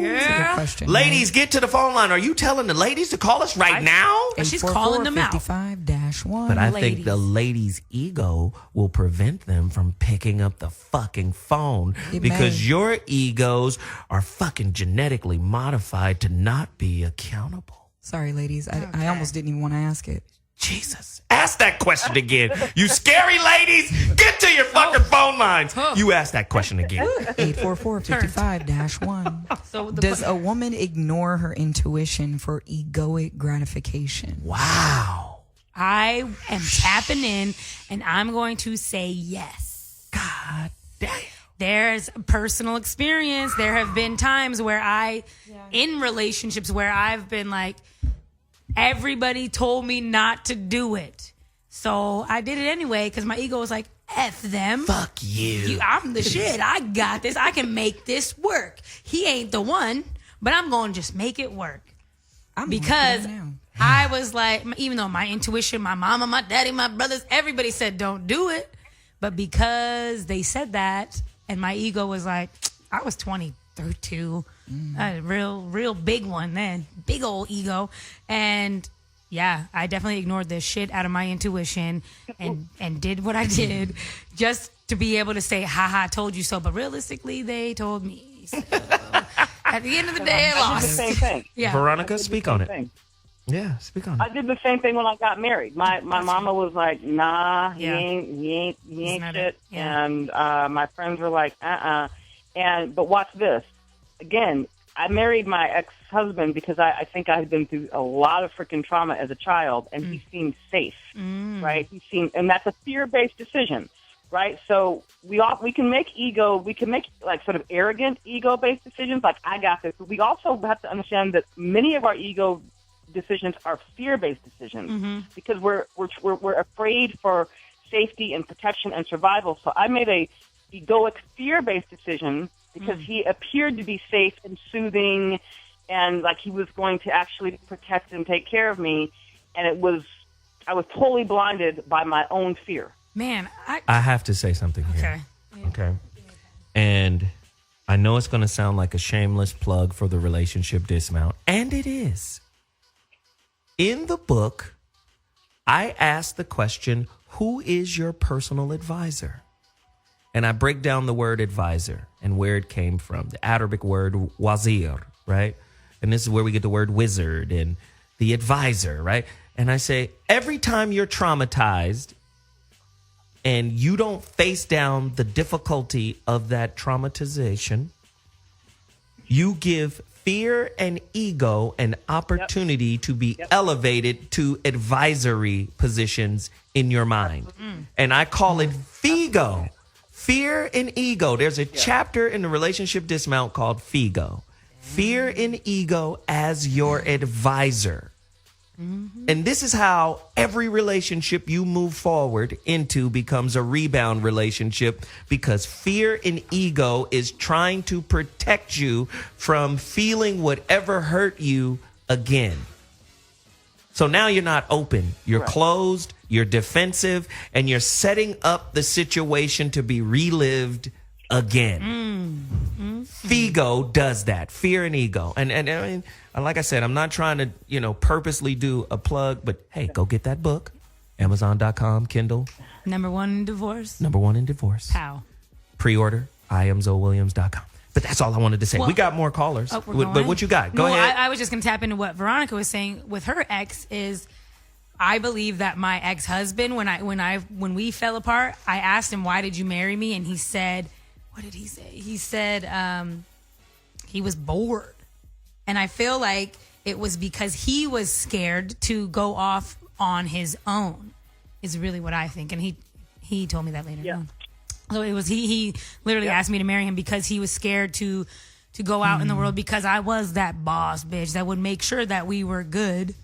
That's a good question. Ladies, get to the phone line. Are you telling the ladies to call us right now? She's calling them out. 55-1. But I think the ladies' ego will prevent them from picking up the fucking phone because your egos are fucking genetically modified to not be accountable. Sorry, ladies. I almost didn't even want to ask it. Jesus. Ask that question again. You scary ladies, get to your fucking phone lines. You ask that question again. 844-55-1. So does a woman ignore her intuition for egoic gratification? Wow. I am tapping in, and I'm going to say yes. God damn. There's personal experience. There have been times where in relationships where I've been like, everybody told me not to do it. So I did it anyway because my ego was like, F them. Fuck you. I'm the shit. I got this. I can make this work. He ain't the one, but I'm going to just make it work. Because I was like, even though my intuition, my mama, my daddy, my brothers, everybody said don't do it. But because they said that and my ego was like, I was 22. A real big one then. Big old ego. And yeah, I definitely ignored the shit out of my intuition and did what I did just to be able to say, haha, I told you so. But realistically, they told me. So at the end of the day, I lost. did the same thing. Yeah. Veronica, speak on it. Thing. Yeah, speak on it. I did the same thing when I got married. My mama was like, nah, Yeah. he ain't shit. Yeah. And my friends were like, but watch this. Again, I married my ex-husband because I think I had been through a lot of freaking trauma as a child, and he seemed safe, right? And that's a fear-based decision, right? So we can make like sort of arrogant ego-based decisions, like I got this. But we also have to understand that many of our ego decisions are fear-based decisions because we're afraid for safety and protection and survival. So I made a egoic fear-based decision because he appeared to be safe and soothing and like he was going to actually protect and take care of me. And I was totally blinded by my own fear. Man, I have to say something here. Okay. And I know it's going to sound like a shameless plug for the relationship dismount, and it is. In the book, I ask the question, who is your personal advisor? And I break down the word advisor and where it came from, the Arabic word wazir, right? And this is where we get the word wizard and the advisor, right? And I say, every time you're traumatized and you don't face down the difficulty of that traumatization, you give fear and ego an opportunity to be elevated to advisory positions in your mind. And I call it FIGO. Fear and ego. There's a chapter in the relationship dismount called FIGO. Fear and ego as your advisor. And this is how every relationship you move forward into becomes a rebound relationship, because fear and ego is trying to protect you from feeling whatever hurt you again. So now you're not open, you're closed, you're defensive, and you're setting up the situation to be relived again. FIGO does that, fear and ego. And I mean, like I said, I'm not trying to, purposely do a plug, but hey, go get that book. Amazon.com, Kindle. Number one in divorce. Number one in divorce. How? Pre-order, IamZoeWilliams.com. But that's all I wanted to say. We got more callers. Oh, but what you got? Go ahead. I was just going to tap into what Veronica was saying with her ex is, I believe that my ex-husband, when we fell apart, I asked him, why did you marry me? And he said, what did he say? He said he was bored. And I feel like it was because he was scared to go off on his own, is really what I think. And he told me that later on. So it was he literally asked me to marry him because he was scared to go out in the world, because I was that boss bitch that would make sure that we were good.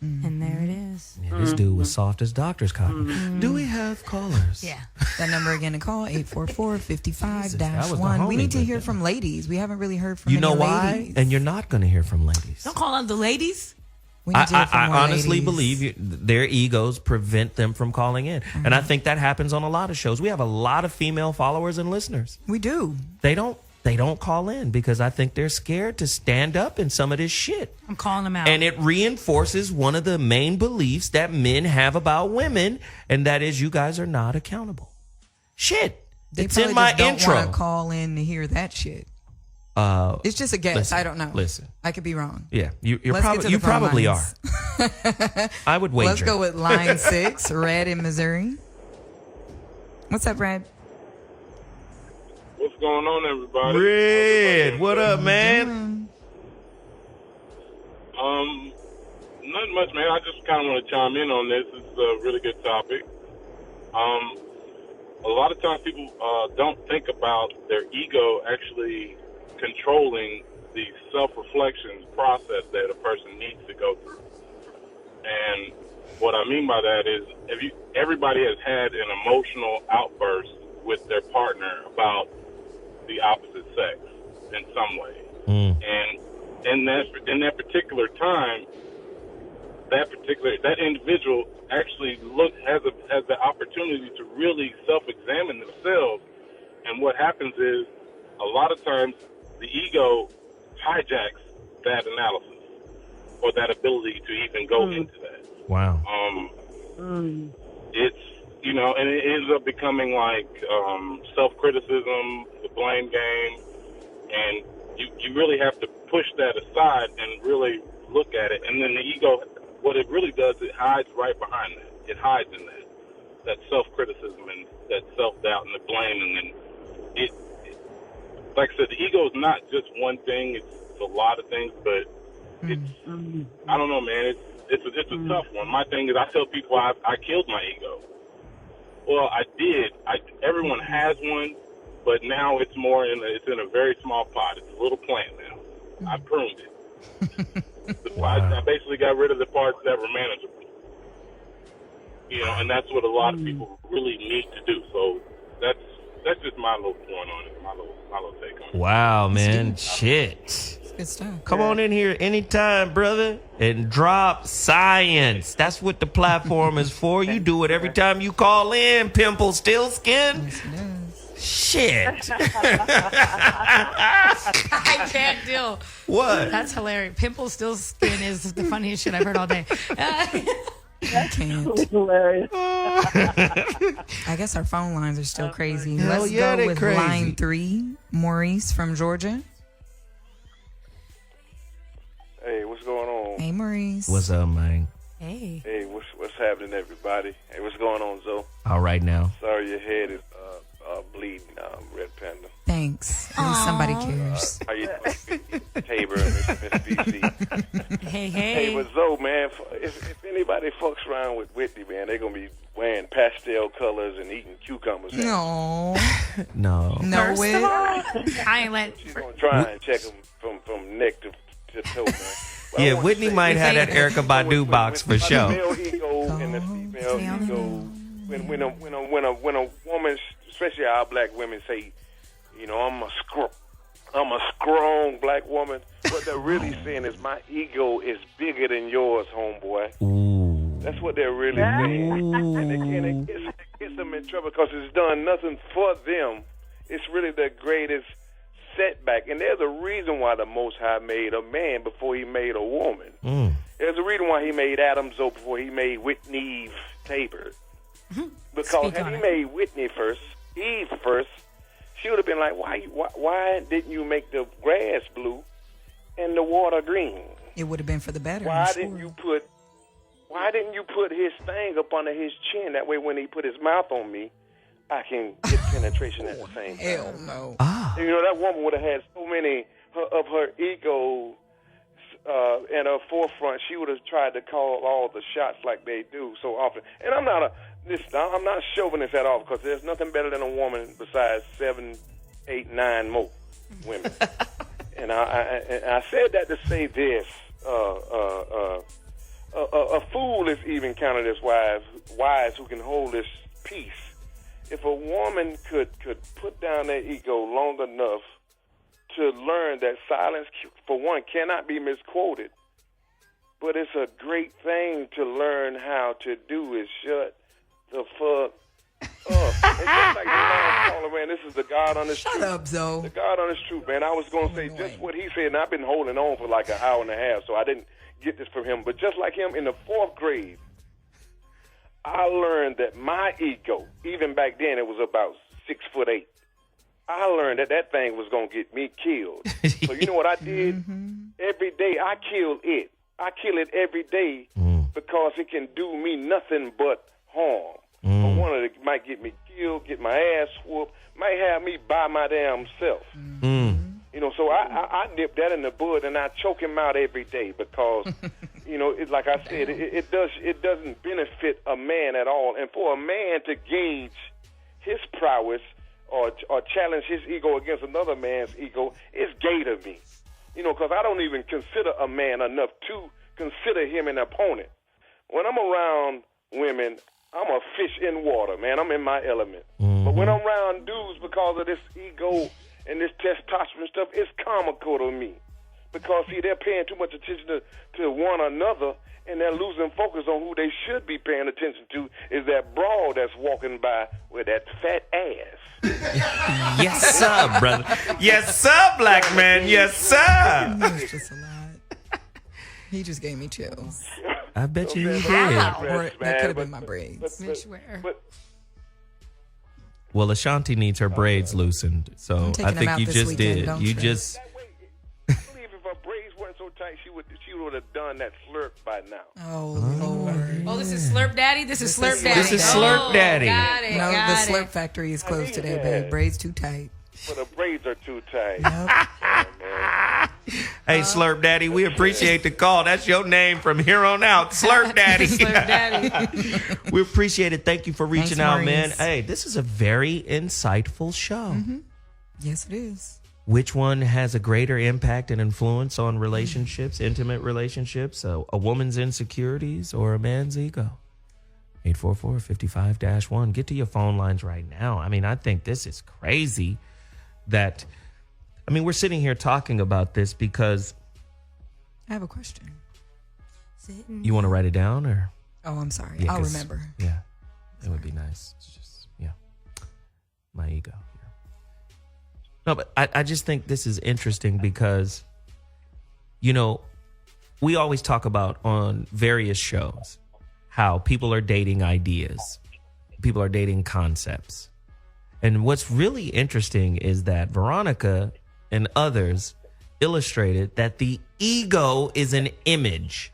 And there it is. Yeah, this dude was soft as doctor's cotton. Do we have callers? Yeah. That number again to call, 844-55-1. We need to hear from ladies. We haven't really heard from You know any why? ladies. And you're not going to hear from ladies. Don't call out the ladies. We need to hear from I more honestly ladies. believe their egos prevent them from calling in. And I think that happens on a lot of shows. We have a lot of female followers and listeners. We do. They don't call in because I think they're scared to stand up in some of this shit. I'm calling them out. And it reinforces one of the main beliefs that men have about women, and that is you guys are not accountable. Shit. They It's probably in my just don't intro. want to call in to hear that shit. It's just a guess. Listen, I don't know. Listen. I could be wrong. Yeah, you Let's get to the phone probably are. lines. I would wager. Let's go with line 6, Red in Missouri. What's up, Red? What's going on, everybody? Red, what up, man? Nothing much, man. I just kind of want to chime in on this. It's a really good topic. A lot of times people don't think about their ego actually controlling the self-reflection process that a person needs to go through. And what I mean by that is, everybody has had an emotional outburst with their partner about the opposite sex in some way. And in that particular time, that individual actually has the opportunity to really self-examine themselves. And what happens is, a lot of times the ego hijacks that analysis or that ability to even go into that. Wow. It's, and it ends up becoming like self-criticism, the blame game, and you really have to push that aside and really look at it. And then the ego, what it really does, it hides right behind that. It hides in that self-criticism and that self-doubt and the blame. And then like I said, the ego is not just one thing. It's a lot of things, but it's, I don't know, man. It's a tough one. My thing is, I tell people I killed my ego. Well, I did. Everyone has one, but now it's it's in a very small pot. It's a little plant now. I pruned it. I basically got rid of the parts that were manageable. And that's what a lot of people really need to do. So that's just my little point on it, my little take on it. Wow, man. Shit. Good stuff. Come on in here anytime, brother, and drop science. That's what the platform is for. You do it every time you call in. Pimple still skin. Yes, it is. Shit. I can't deal. What? That's hilarious. Pimple still skin is the funniest shit I've heard all day. I can't. Hilarious. I guess our phone lines are still crazy. Hell Let's yeah, go they with crazy. line 3. Maurice from Georgia. Hey, what's going on? Hey, Maurice. What's up, man? Hey. Hey, what's happening, everybody? Hey, what's going on, Zoe? All right now. Sorry your head is bleeding, Red Panda. Thanks. At least somebody cares. How you doing, Tabor and Miss BC? Hey. Hey, but Zoe, man, if anybody fucks around with Whitney, man, they're going to be wearing pastel colors and eating cucumbers. Man. No. No. No way. First of all, I ain't let. She's going to try and check them from neck to toe, man. Well, I Yeah, wanna Whitney say- might have that Erica Badu box for with sure. The male ego and the female ego. When a woman, especially our black women, say, you know, I'm a strong black woman. What they're really saying is my ego is bigger than yours, homeboy. Ooh. That's what they're really saying. And it gets them in trouble because it's done nothing for them. It's really their greatest setback. And there's a reason why the Most High made a man before he made a woman. There's a reason why he made Adam Zoe before he made Whitney Tabor. Because had he made Whitney first, Eve first, she would have been like, why didn't you make the grass blue and the water green? It would have been for the better. Why didn't you put his thing up under his chin? That way when he put his mouth on me, I can get penetration at the same time. Hell no. You know, that woman would have had so many of her ego in her forefront. She would have tried to call all the shots like they do so often. And I'm not chauvinist at all, because there's nothing better than a woman besides 7, 8, 9 more women. And I said that to say this: a fool is even counted as wise who can hold his peace. If a woman could put down their ego long enough to learn that silence, for one, cannot be misquoted, but it's a great thing to learn how to do is shut the fuck up. It's just like the last caller, man. This is the God on the truth. Shut up, Zoe. The God on the truth, man. I was going to say just what he said, and I've been holding on for like an hour and a half, so I didn't get this from him. But just like him, in the 4th grade, I learned that my ego, even back then it was about 6'8", I learned that thing was going to get me killed. So you know what I did? Every day I killed it. I kill it every day because it can do me nothing but harm. But one of it might get me killed, get my ass whooped, might have me by my damn self. You know, so I nip that in the bud and I choke him out every day because, you know, like I said, it doesn't benefit a man at all. And for a man to gauge his prowess or challenge his ego against another man's ego is gay to me. You know, because I don't even consider a man enough to consider him an opponent. When I'm around women, I'm a fish in water, man. I'm in my element. But when I'm around dudes, because of this ego and this testosterone stuff, it's comical to me. Because, see, they're paying too much attention to one another, and they're losing focus on who they should be paying attention to, is that broad that's walking by with that fat ass. Yes, sir, brother. Yes, sir, black man. Yes, sir. That's just a lot. He just gave me chills. I bet you did. Or that could have been my braids. Well, Ashonti needs her braids loosened, so I taking them think out you this just weekend, did. don't You trip. just. I believe if her braids weren't so tight, she would have done that slurp by now. Oh, Lord. Oh, this is Slurp Daddy? This is Slurp Daddy. This is Slurp Daddy. Got it, No, got the it. Slurp factory is closed today, babe. Braids too tight. But the braids are too tight. Hey, Slurp Daddy, we appreciate the call. That's your name from here on out, Slurp Daddy. Slurp Daddy. We appreciate it. Thank you for reaching Thanks, out, man. Maurice. Hey, this is a very insightful show. Yes, it is. Which one has a greater impact and influence on relationships, intimate relationships, a woman's insecurities or a man's ego? 844-55-1. Get to your phone lines right now. I mean, I think this is crazy that I mean, we're sitting here talking about this because I have a question. you want to write it down or? Oh, I'm sorry. Yeah, I'll 'cause- remember. Yeah, it would be nice. It's just, my ego. Yeah. No, but I just think this is interesting because, we always talk about on various shows how people are dating ideas, people are dating concepts. And what's really interesting is that Veronica and others illustrated that the ego is an image,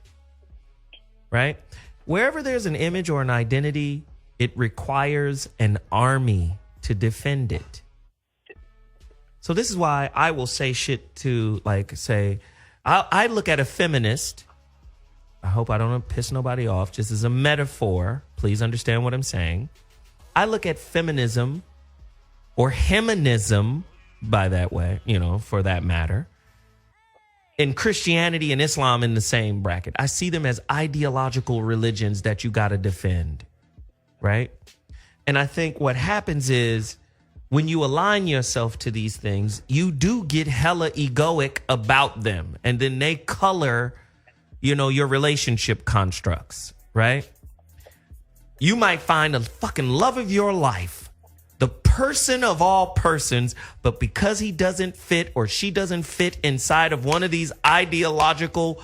right? Wherever there's an image or an identity, it requires an army to defend it. So this is why I will say shit to, I look at a feminist. I hope I don't piss nobody off, just as a metaphor. Please understand what I'm saying. I look at feminism or heminism by that way, for that matter, in Christianity and Islam in the same bracket. I see them as ideological religions that you got to defend, right? And I think what happens is when you align yourself to these things, you do get hella egoic about them. And then they color, your relationship constructs, right? You might find a fucking love of your life, the person of all persons, but because he doesn't fit or she doesn't fit inside of one of these ideological,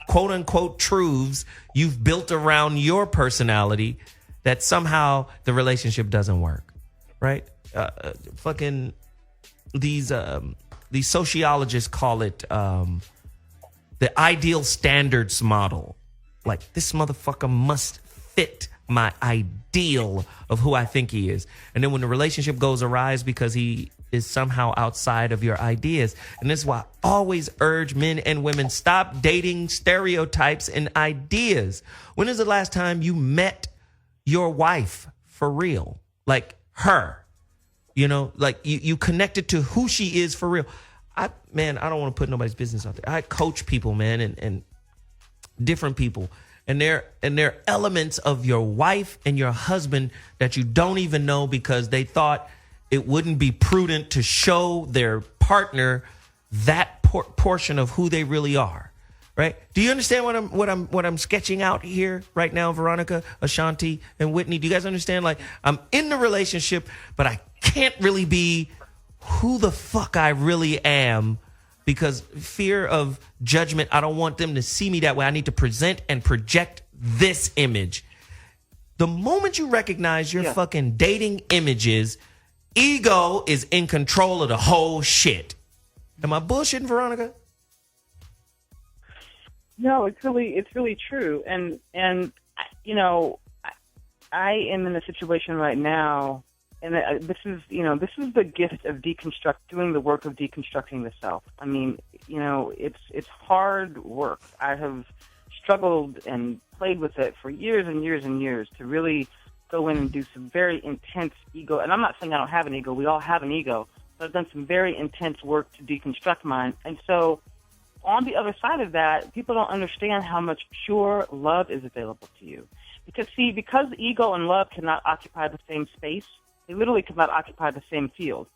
quote unquote, truths you've built around your personality, that somehow the relationship doesn't work, right? Fucking these sociologists call it the ideal standards model. Like, this motherfucker must fit my ideal of who I think he is. And then when the relationship goes awry because he is somehow outside of your ideas. And this is why I always urge men and women, stop dating stereotypes and ideas. When is the last time you met your wife for real? Like her, you connected to who she is for real. I don't want to put nobody's business out there. I coach people, man, and different people. And there are elements of your wife and your husband that you don't even know because they thought it wouldn't be prudent to show their partner that portion of who they really are, right? Do you understand what I'm sketching out here right now, Veronica, Ashonti, and Whitney? Do you guys understand? Like, I'm in the relationship, but I can't really be who the fuck I really am. Because fear of judgment, I don't want them to see me that way. I need to present and project this image. The moment you recognize you're fucking dating images, ego is in control of the whole shit. Am I bullshitting, Veronica? No, it's really true. And I am in a situation right now. And this is the gift of doing the work of deconstructing the self. I mean, it's hard work. I have struggled and played with it for years and years and years to really go in and do some very intense ego. And I'm not saying I don't have an ego. We all have an ego. But I've done some very intense work to deconstruct mine. And so on the other side of that, people don't understand how much pure love is available to you. Because ego and love cannot occupy the same space, they literally cannot occupy the same field.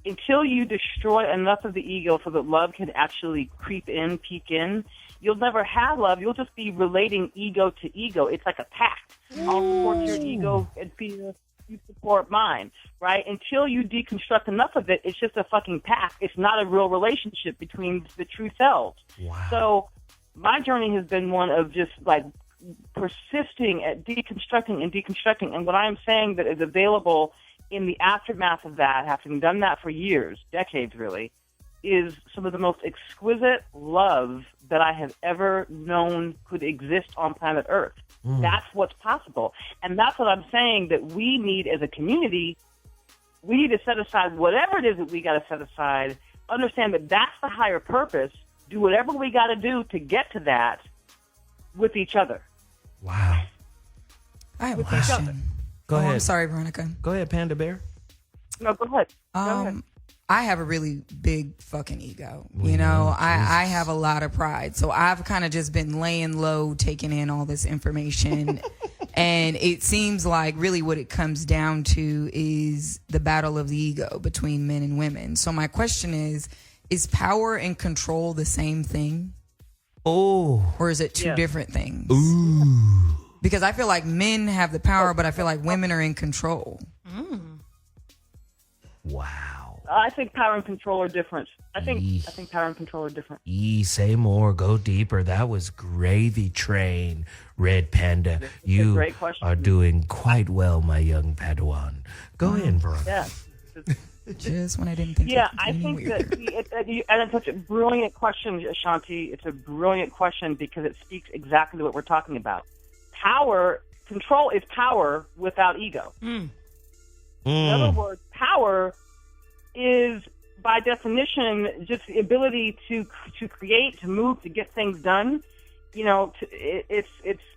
Until you destroy enough of the ego so that love can actually creep in, peek in, you'll never have love. You'll just be relating ego to ego. It's like a pact. I'll support your ego and you support mine, right? Until you deconstruct enough of it, it's just a fucking pact. It's not a real relationship between the true selves. Wow. So my journey has been one of just like persisting at deconstructing. And what I'm saying that is available in the aftermath of that, having done that for years, decades really, is some of the most exquisite love that I have ever known could exist on planet Earth. That's what's possible. And that's what I'm saying that we need as a community. We need to set aside whatever it is that we got to set aside, understand that that's the higher purpose, do whatever we got to do to get to that with each other. Wow. I have a question. Go ahead. I'm sorry, Veronica. Go ahead, Panda Bear. No, go ahead. Go ahead. I have a really big fucking ego. I have a lot of pride. So I've kind of just been laying low, taking in all this information. And it seems like really what it comes down to is the battle of the ego between men and women. So my question is Is power and control the same thing? Oh. Or is it two different things? Ooh. Because I feel like men have the power, but I feel like women are in control. Wow. I think power and control are different. I think power and control are different. Say more. Go deeper. That was gravy train, Red Panda. You great question. are doing quite well, my young Padawan. Go ahead, Veronica. Yeah. Just when I didn't think. Yeah, I think that and it's such a brilliant question, Ashanti. It's a brilliant question because it speaks exactly what we're talking about. Control is power without ego. In other words, power is, by definition, just the ability to create, to move, to get things done. You know, it's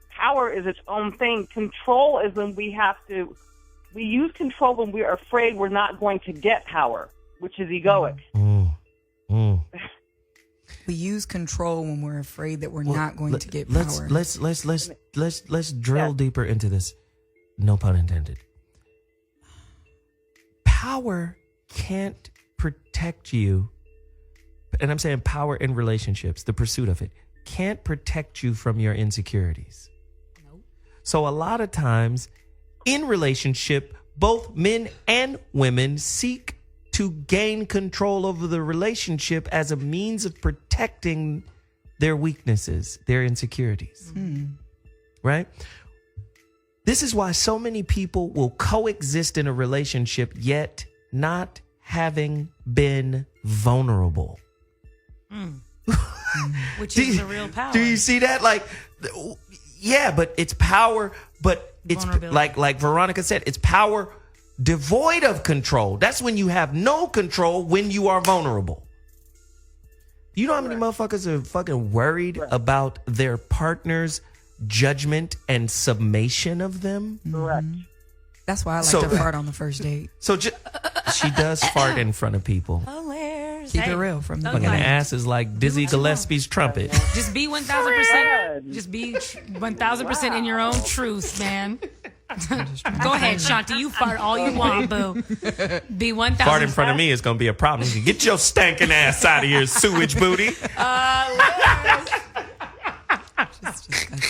power is its own thing. Control is when we use control when we are afraid we're not going to get power, which is egoic. We use control when we're afraid that we're not going to get power. Let's drill deeper into this. No pun intended. Power can't protect you, and I'm saying power in relationships, the pursuit of it, can't protect you from your insecurities. So a lot of times in relationship, both men and women seek to gain control over the relationship as a means of protecting their weaknesses, their insecurities. Right? This is why so many people will coexist in a relationship yet not having been vulnerable. Which is the real power. Do you see that? Like, yeah, but it's power, but it's like Veronica said, it's power devoid of control. That's when you have no control, when you are vulnerable. You know how many motherfuckers are fucking worried about their partner's judgment and summation of them? Correct. That's why I like to fart on the first date. So she does fart in front of people. Keep it real from the Fucking ass is like Dizzy Gillespie's trumpet. Just be 1,000%. Just be 1,000% in your own truth, man. Go ahead, Shanti. You fart all you want, boo. Be 1,000%. Fart in front of me is going to be a problem. Get your stankin' ass out of here, sewage booty.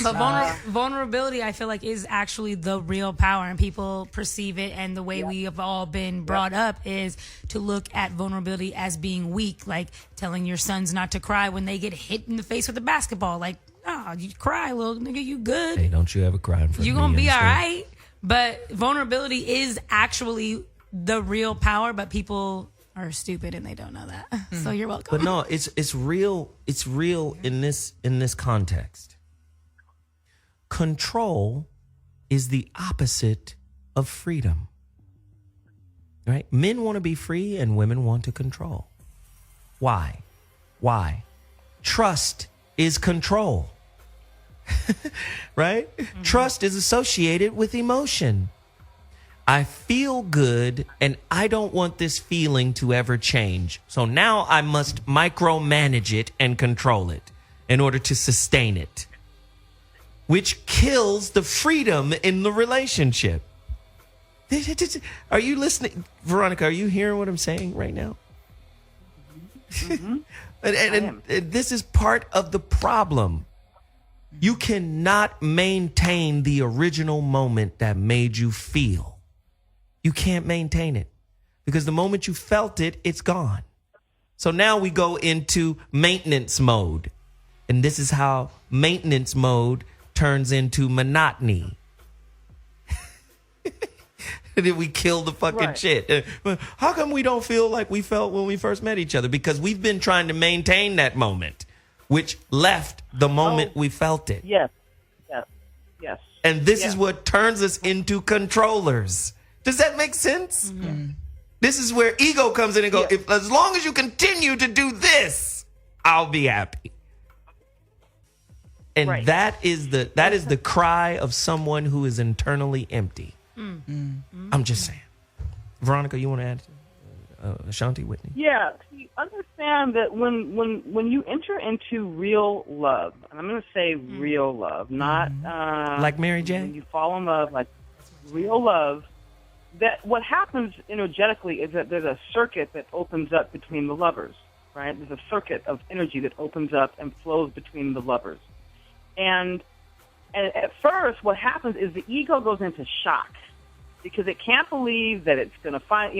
But vulnerability, I feel like, is actually the real power, and people perceive it. And the way we have all been brought up is to look at vulnerability as being weak, like telling your sons not to cry when they get hit in the face with a basketball. Like, oh, you cry, little nigga, you good. Hey, don't you ever cry in front of me. You're going to be all right. But vulnerability is actually the real power, but people are stupid and they don't know that. So you're welcome. But no, it's real. It's real in this context. Control is the opposite of freedom. Right? Men want to be free and women want to control. Why? Trust is control. Right? Trust is associated with emotion. I feel good and I don't want this feeling to ever change. So now I must micromanage it and control it in order to sustain it, which kills the freedom in the relationship. Are you listening? Veronica, are you hearing what I'm saying right now? And this is part of the problem. You cannot maintain the original moment that made you feel. You can't maintain it because the moment you felt it, it's gone. So now we go into maintenance mode. And this is how maintenance mode turns into monotony. And then we kill the fucking shit. How come we don't feel like we felt when we first met each other? Because we've been trying to maintain that moment, which left the moment we felt it. Yes. And this is what turns us into controllers. Does that make sense? This is where ego comes in and goes, as long as you continue to do this, I'll be happy. And that is the cry of someone who is internally empty. I'm just saying. Veronica, you want to add? Ashonti, Whitney? Yeah. See, understand that when you enter into real love, and I'm going to say real love, not like Mary J. When you fall in love, like real love, that what happens energetically is that there's a circuit that opens up between the lovers. right? There's a circuit of energy that opens up and flows between the lovers. And at first, what happens is the ego goes into shock because it can't believe that it's going to find,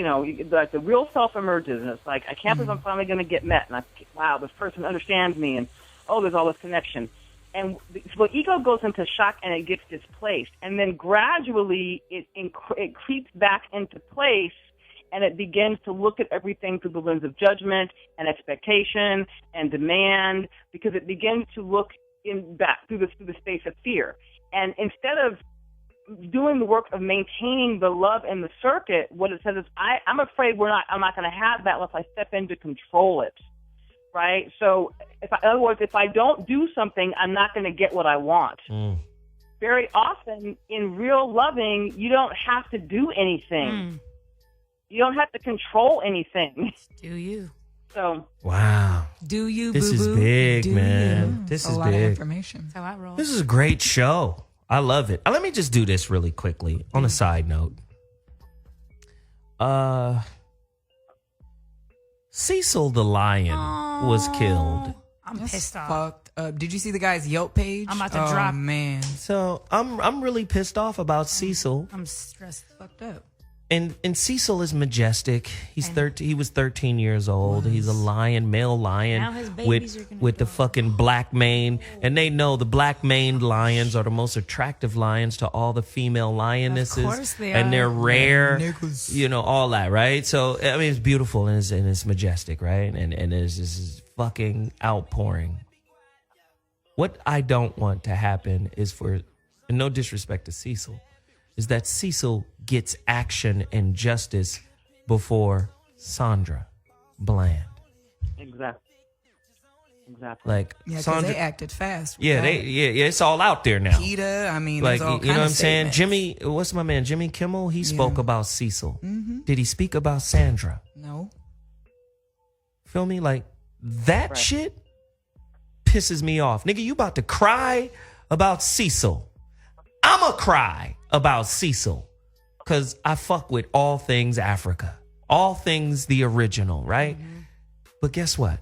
like the real self emerges, and it's like, I can't believe I'm finally going to get met, and wow, this person understands me, and oh, there's all this connection. And so the ego goes into shock and it gets displaced, and then gradually it creeps back into place, and it begins to look at everything through the lens of judgment and expectation and demand, because it begins to look back through the space of fear. And instead of doing the work of maintaining the love in the circuit, what it says is, I'm afraid I'm not going to have that unless I step in to control it, right? So, in other words, if I don't do something, I'm not going to get what I want. Very often, in real loving, you don't have to do anything. You don't have to control anything. Do you? So. Wow. Do you? This boo-boo? is big, Do man. you? This a is lot big. of information. That's how I roll. This is a great show. I love it. Let me just do this really quickly on a side note. Cecil the lion was killed. I'm pissed off. Fucked up. Did you see the guy's Yelp page? I'm about to drop. Oh, man. So I'm really pissed off about Cecil. I'm stressed. Fucked up. And Cecil is majestic. He's 13. He was 13 years old. He's a lion, male lion Now his babies are gonna with the fucking black mane. And they know the black maned lions are the most attractive lions to all the female lionesses. Of course they and are. they're rare. Niggas. All that, right? So I mean, it's beautiful and it's majestic, right? And there's this fucking outpouring. What I don't want to happen is for, and no disrespect to Cecil, is that Cecil gets action and justice before Sandra Bland. Exactly. Like Yeah, because Sandra, they acted fast. with yeah, that. it's all out there now. PETA, I mean, Like, there's all you know kind what of I'm saying? statements. Jimmy, what's my man? Jimmy Kimmel, he spoke about Cecil. Did he speak about Sandra? No. Feel me? Like, that shit pisses me off. Nigga, you about to cry about Cecil. I'ma cry about Cecil. Because I fuck with all things Africa. All things the original, right? But guess what?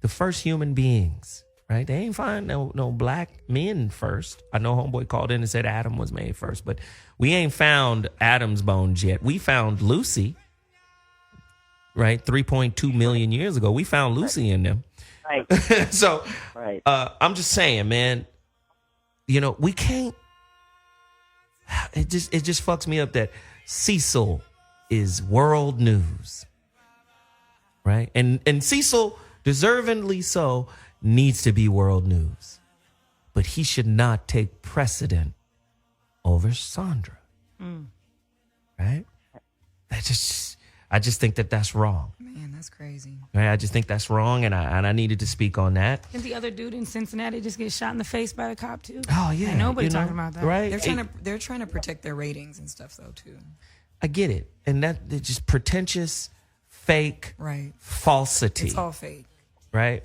The first human beings, right? They ain't find no black men first. I know homeboy called in and said Adam was made first, but we ain't found Adam's bones yet. We found Lucy, right? 3.2 million years ago. We found Lucy in them. Right. So Right. I'm just saying, man, we can't. It just fucks me up that Cecil is world news, right? And Cecil, deservingly so, needs to be world news, but he should not take precedent over Sandra, right? I just think that's wrong. Man, that's crazy. Right? I just think that's wrong, and I needed to speak on that. Didn't the other dude in Cincinnati just get shot in the face by the cop too? Oh yeah, Ain't nobody talking about that, right? They're trying to protect their ratings and stuff though too. I get it, and that it's just pretentious, fake, Right. falsity. It's all fake. Right?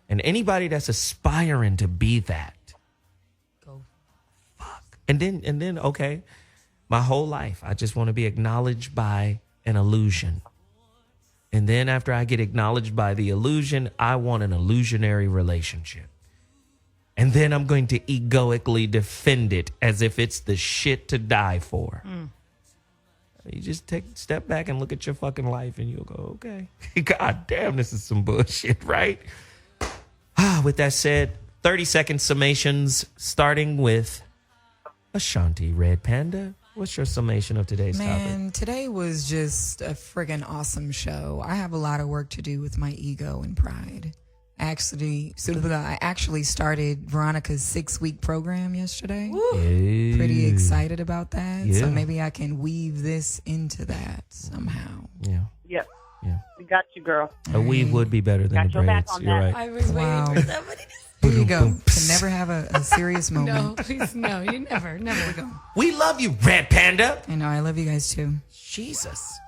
And anybody that's aspiring to be that, Go. fuck. And then, okay, my whole life I just want to be acknowledged by an illusion. And then after I get acknowledged by the illusion, I want an illusionary relationship. And then I'm going to egoically defend it as if it's the shit to die for. You just step back and look at your fucking life and you'll go, okay, God damn, this is some bullshit, right? With that said, 30-second summations starting with Ashonti Red Panda. What's your summation of today's topic? Man, today was just a friggin' awesome show. I have a lot of work to do with my ego and pride. I actually started Veronica's 6-week program yesterday. Hey. Pretty excited about that. Yeah. So maybe I can weave this into that somehow. Yeah. Yep. Yeah. We got you, girl. A weave would be better than Got the your back braids. on You're that. right. I was Wow. waiting for somebody to Here you go. Can never have a serious No, moment. please, no, you never. Go. We love you, Red Panda. I know. I love you guys too. Jesus.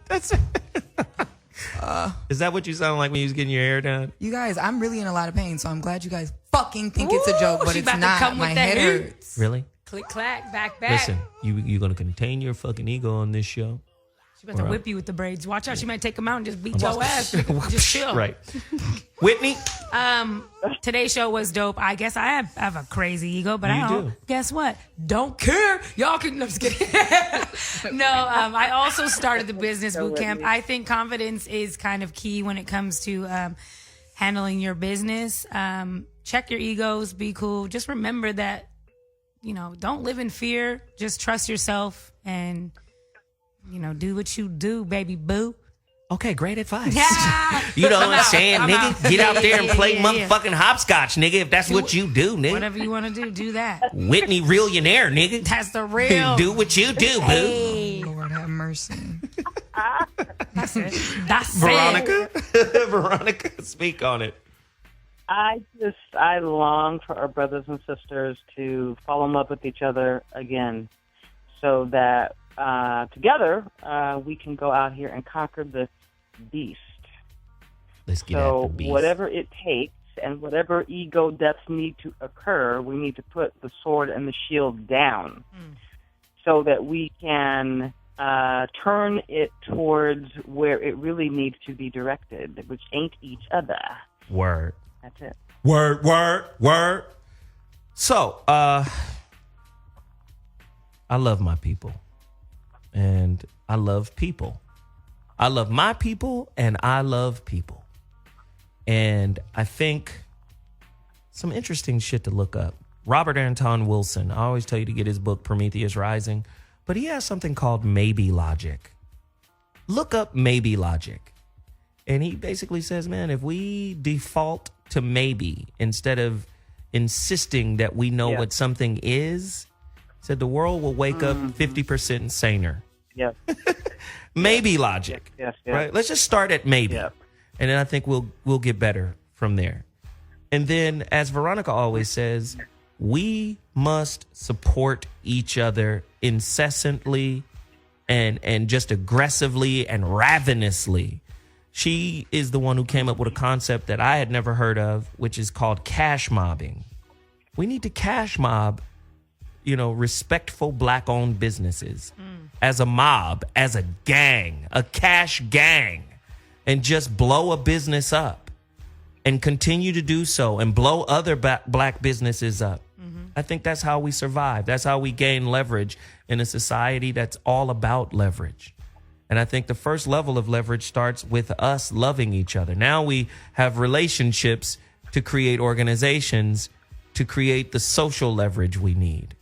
That's Is that what you sound like when you was getting your hair done? You guys, I'm really in a lot of pain, so I'm glad you guys fucking think it's a joke, but she it's about to not. come My with that head heat. hurts. Really? Click, clack, back. Listen, you're going to contain your fucking ego on this show. She about to whip you with the braids. Watch out. She might take them out and just beat your ass. Just chill. Right. Whitney? Today's show was dope. I guess I have a crazy ego, but You I don't. do. Guess what? Don't care. Y'all can. I'm just kidding. No, I also started the business boot camp. I think confidence is kind of key when it comes to handling your business. Check your egos. Be cool. Just remember that, don't live in fear. Just trust yourself and, do what you do, baby boo. Okay, great advice. Yeah. You know what I'm saying, I'm nigga? out. Get out there and play Yeah. motherfucking hopscotch, nigga, if that's what you do, nigga. Whatever you want to do that. Whitney Realionaire, nigga. That's the real. Do what you do, boo. Hey. Lord have mercy. That's it. That's Veronica? Veronica, speak on it. I long for our brothers and sisters to fall in love with each other again, so that together we can go out here and conquer the beast. Let's get so at the beast. whatever it takes and whatever ego deaths need to occur, we need to put the sword and the shield down so that we can turn it towards where it really needs to be directed, which ain't each other. Word. That's it. Word. So, I love my people. And I love people. I love my people and I love people. And I think some interesting shit to look up. Robert Anton Wilson, I always tell you to get his book, Prometheus Rising, but he has something called maybe logic. Look up maybe logic. And he basically says, man, if we default to maybe instead of insisting that we know what something is, said the world will wake up 50% saner. Yeah. Maybe logic. Yes. Right? Let's just start at maybe. And then I think we'll get better from there. And then, as Veronica always says, we must support each other incessantly and just aggressively and ravenously. She is the one who came up with a concept that I had never heard of, which is called cash mobbing. We need to cash mob, respectful Black-owned businesses as a mob, as a gang, a cash gang, and just blow a business up and continue to do so and blow other Black businesses up. I think that's how we survive. That's how we gain leverage in a society that's all about leverage. And I think the first level of leverage starts with us loving each other. Now we have relationships to create organizations, to create the social leverage we need.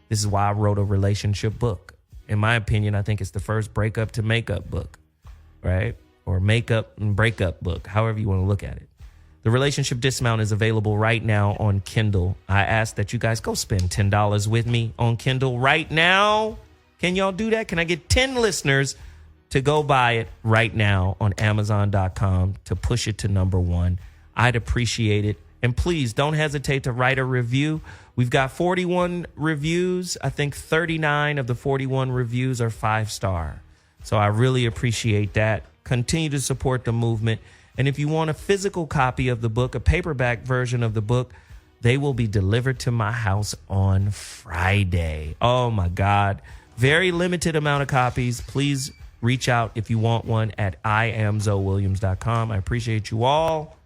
This is why I wrote a relationship book. In my opinion, I think it's the first breakup to makeup book, right? Or makeup and breakup book, however you want to look at it. The Relationship Dismount is available right now on Kindle. I ask that you guys go spend $10 with me on Kindle right now. Can y'all do that? Can I get 10 listeners to go buy it right now on Amazon.com to push it to #1? I'd appreciate it. And please don't hesitate to write a review. We've got 41 reviews. I think 39 of the 41 reviews are 5-star. So I really appreciate that. Continue to support the movement. And if you want a physical copy of the book, a paperback version of the book, they will be delivered to my house on Friday. Oh, my God. Very limited amount of copies. Please reach out if you want one at IamZoeWilliams.com. I appreciate you all.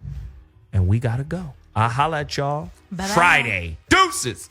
And we got to go. I'll holla at y'all Bye-bye. Friday. Deuces.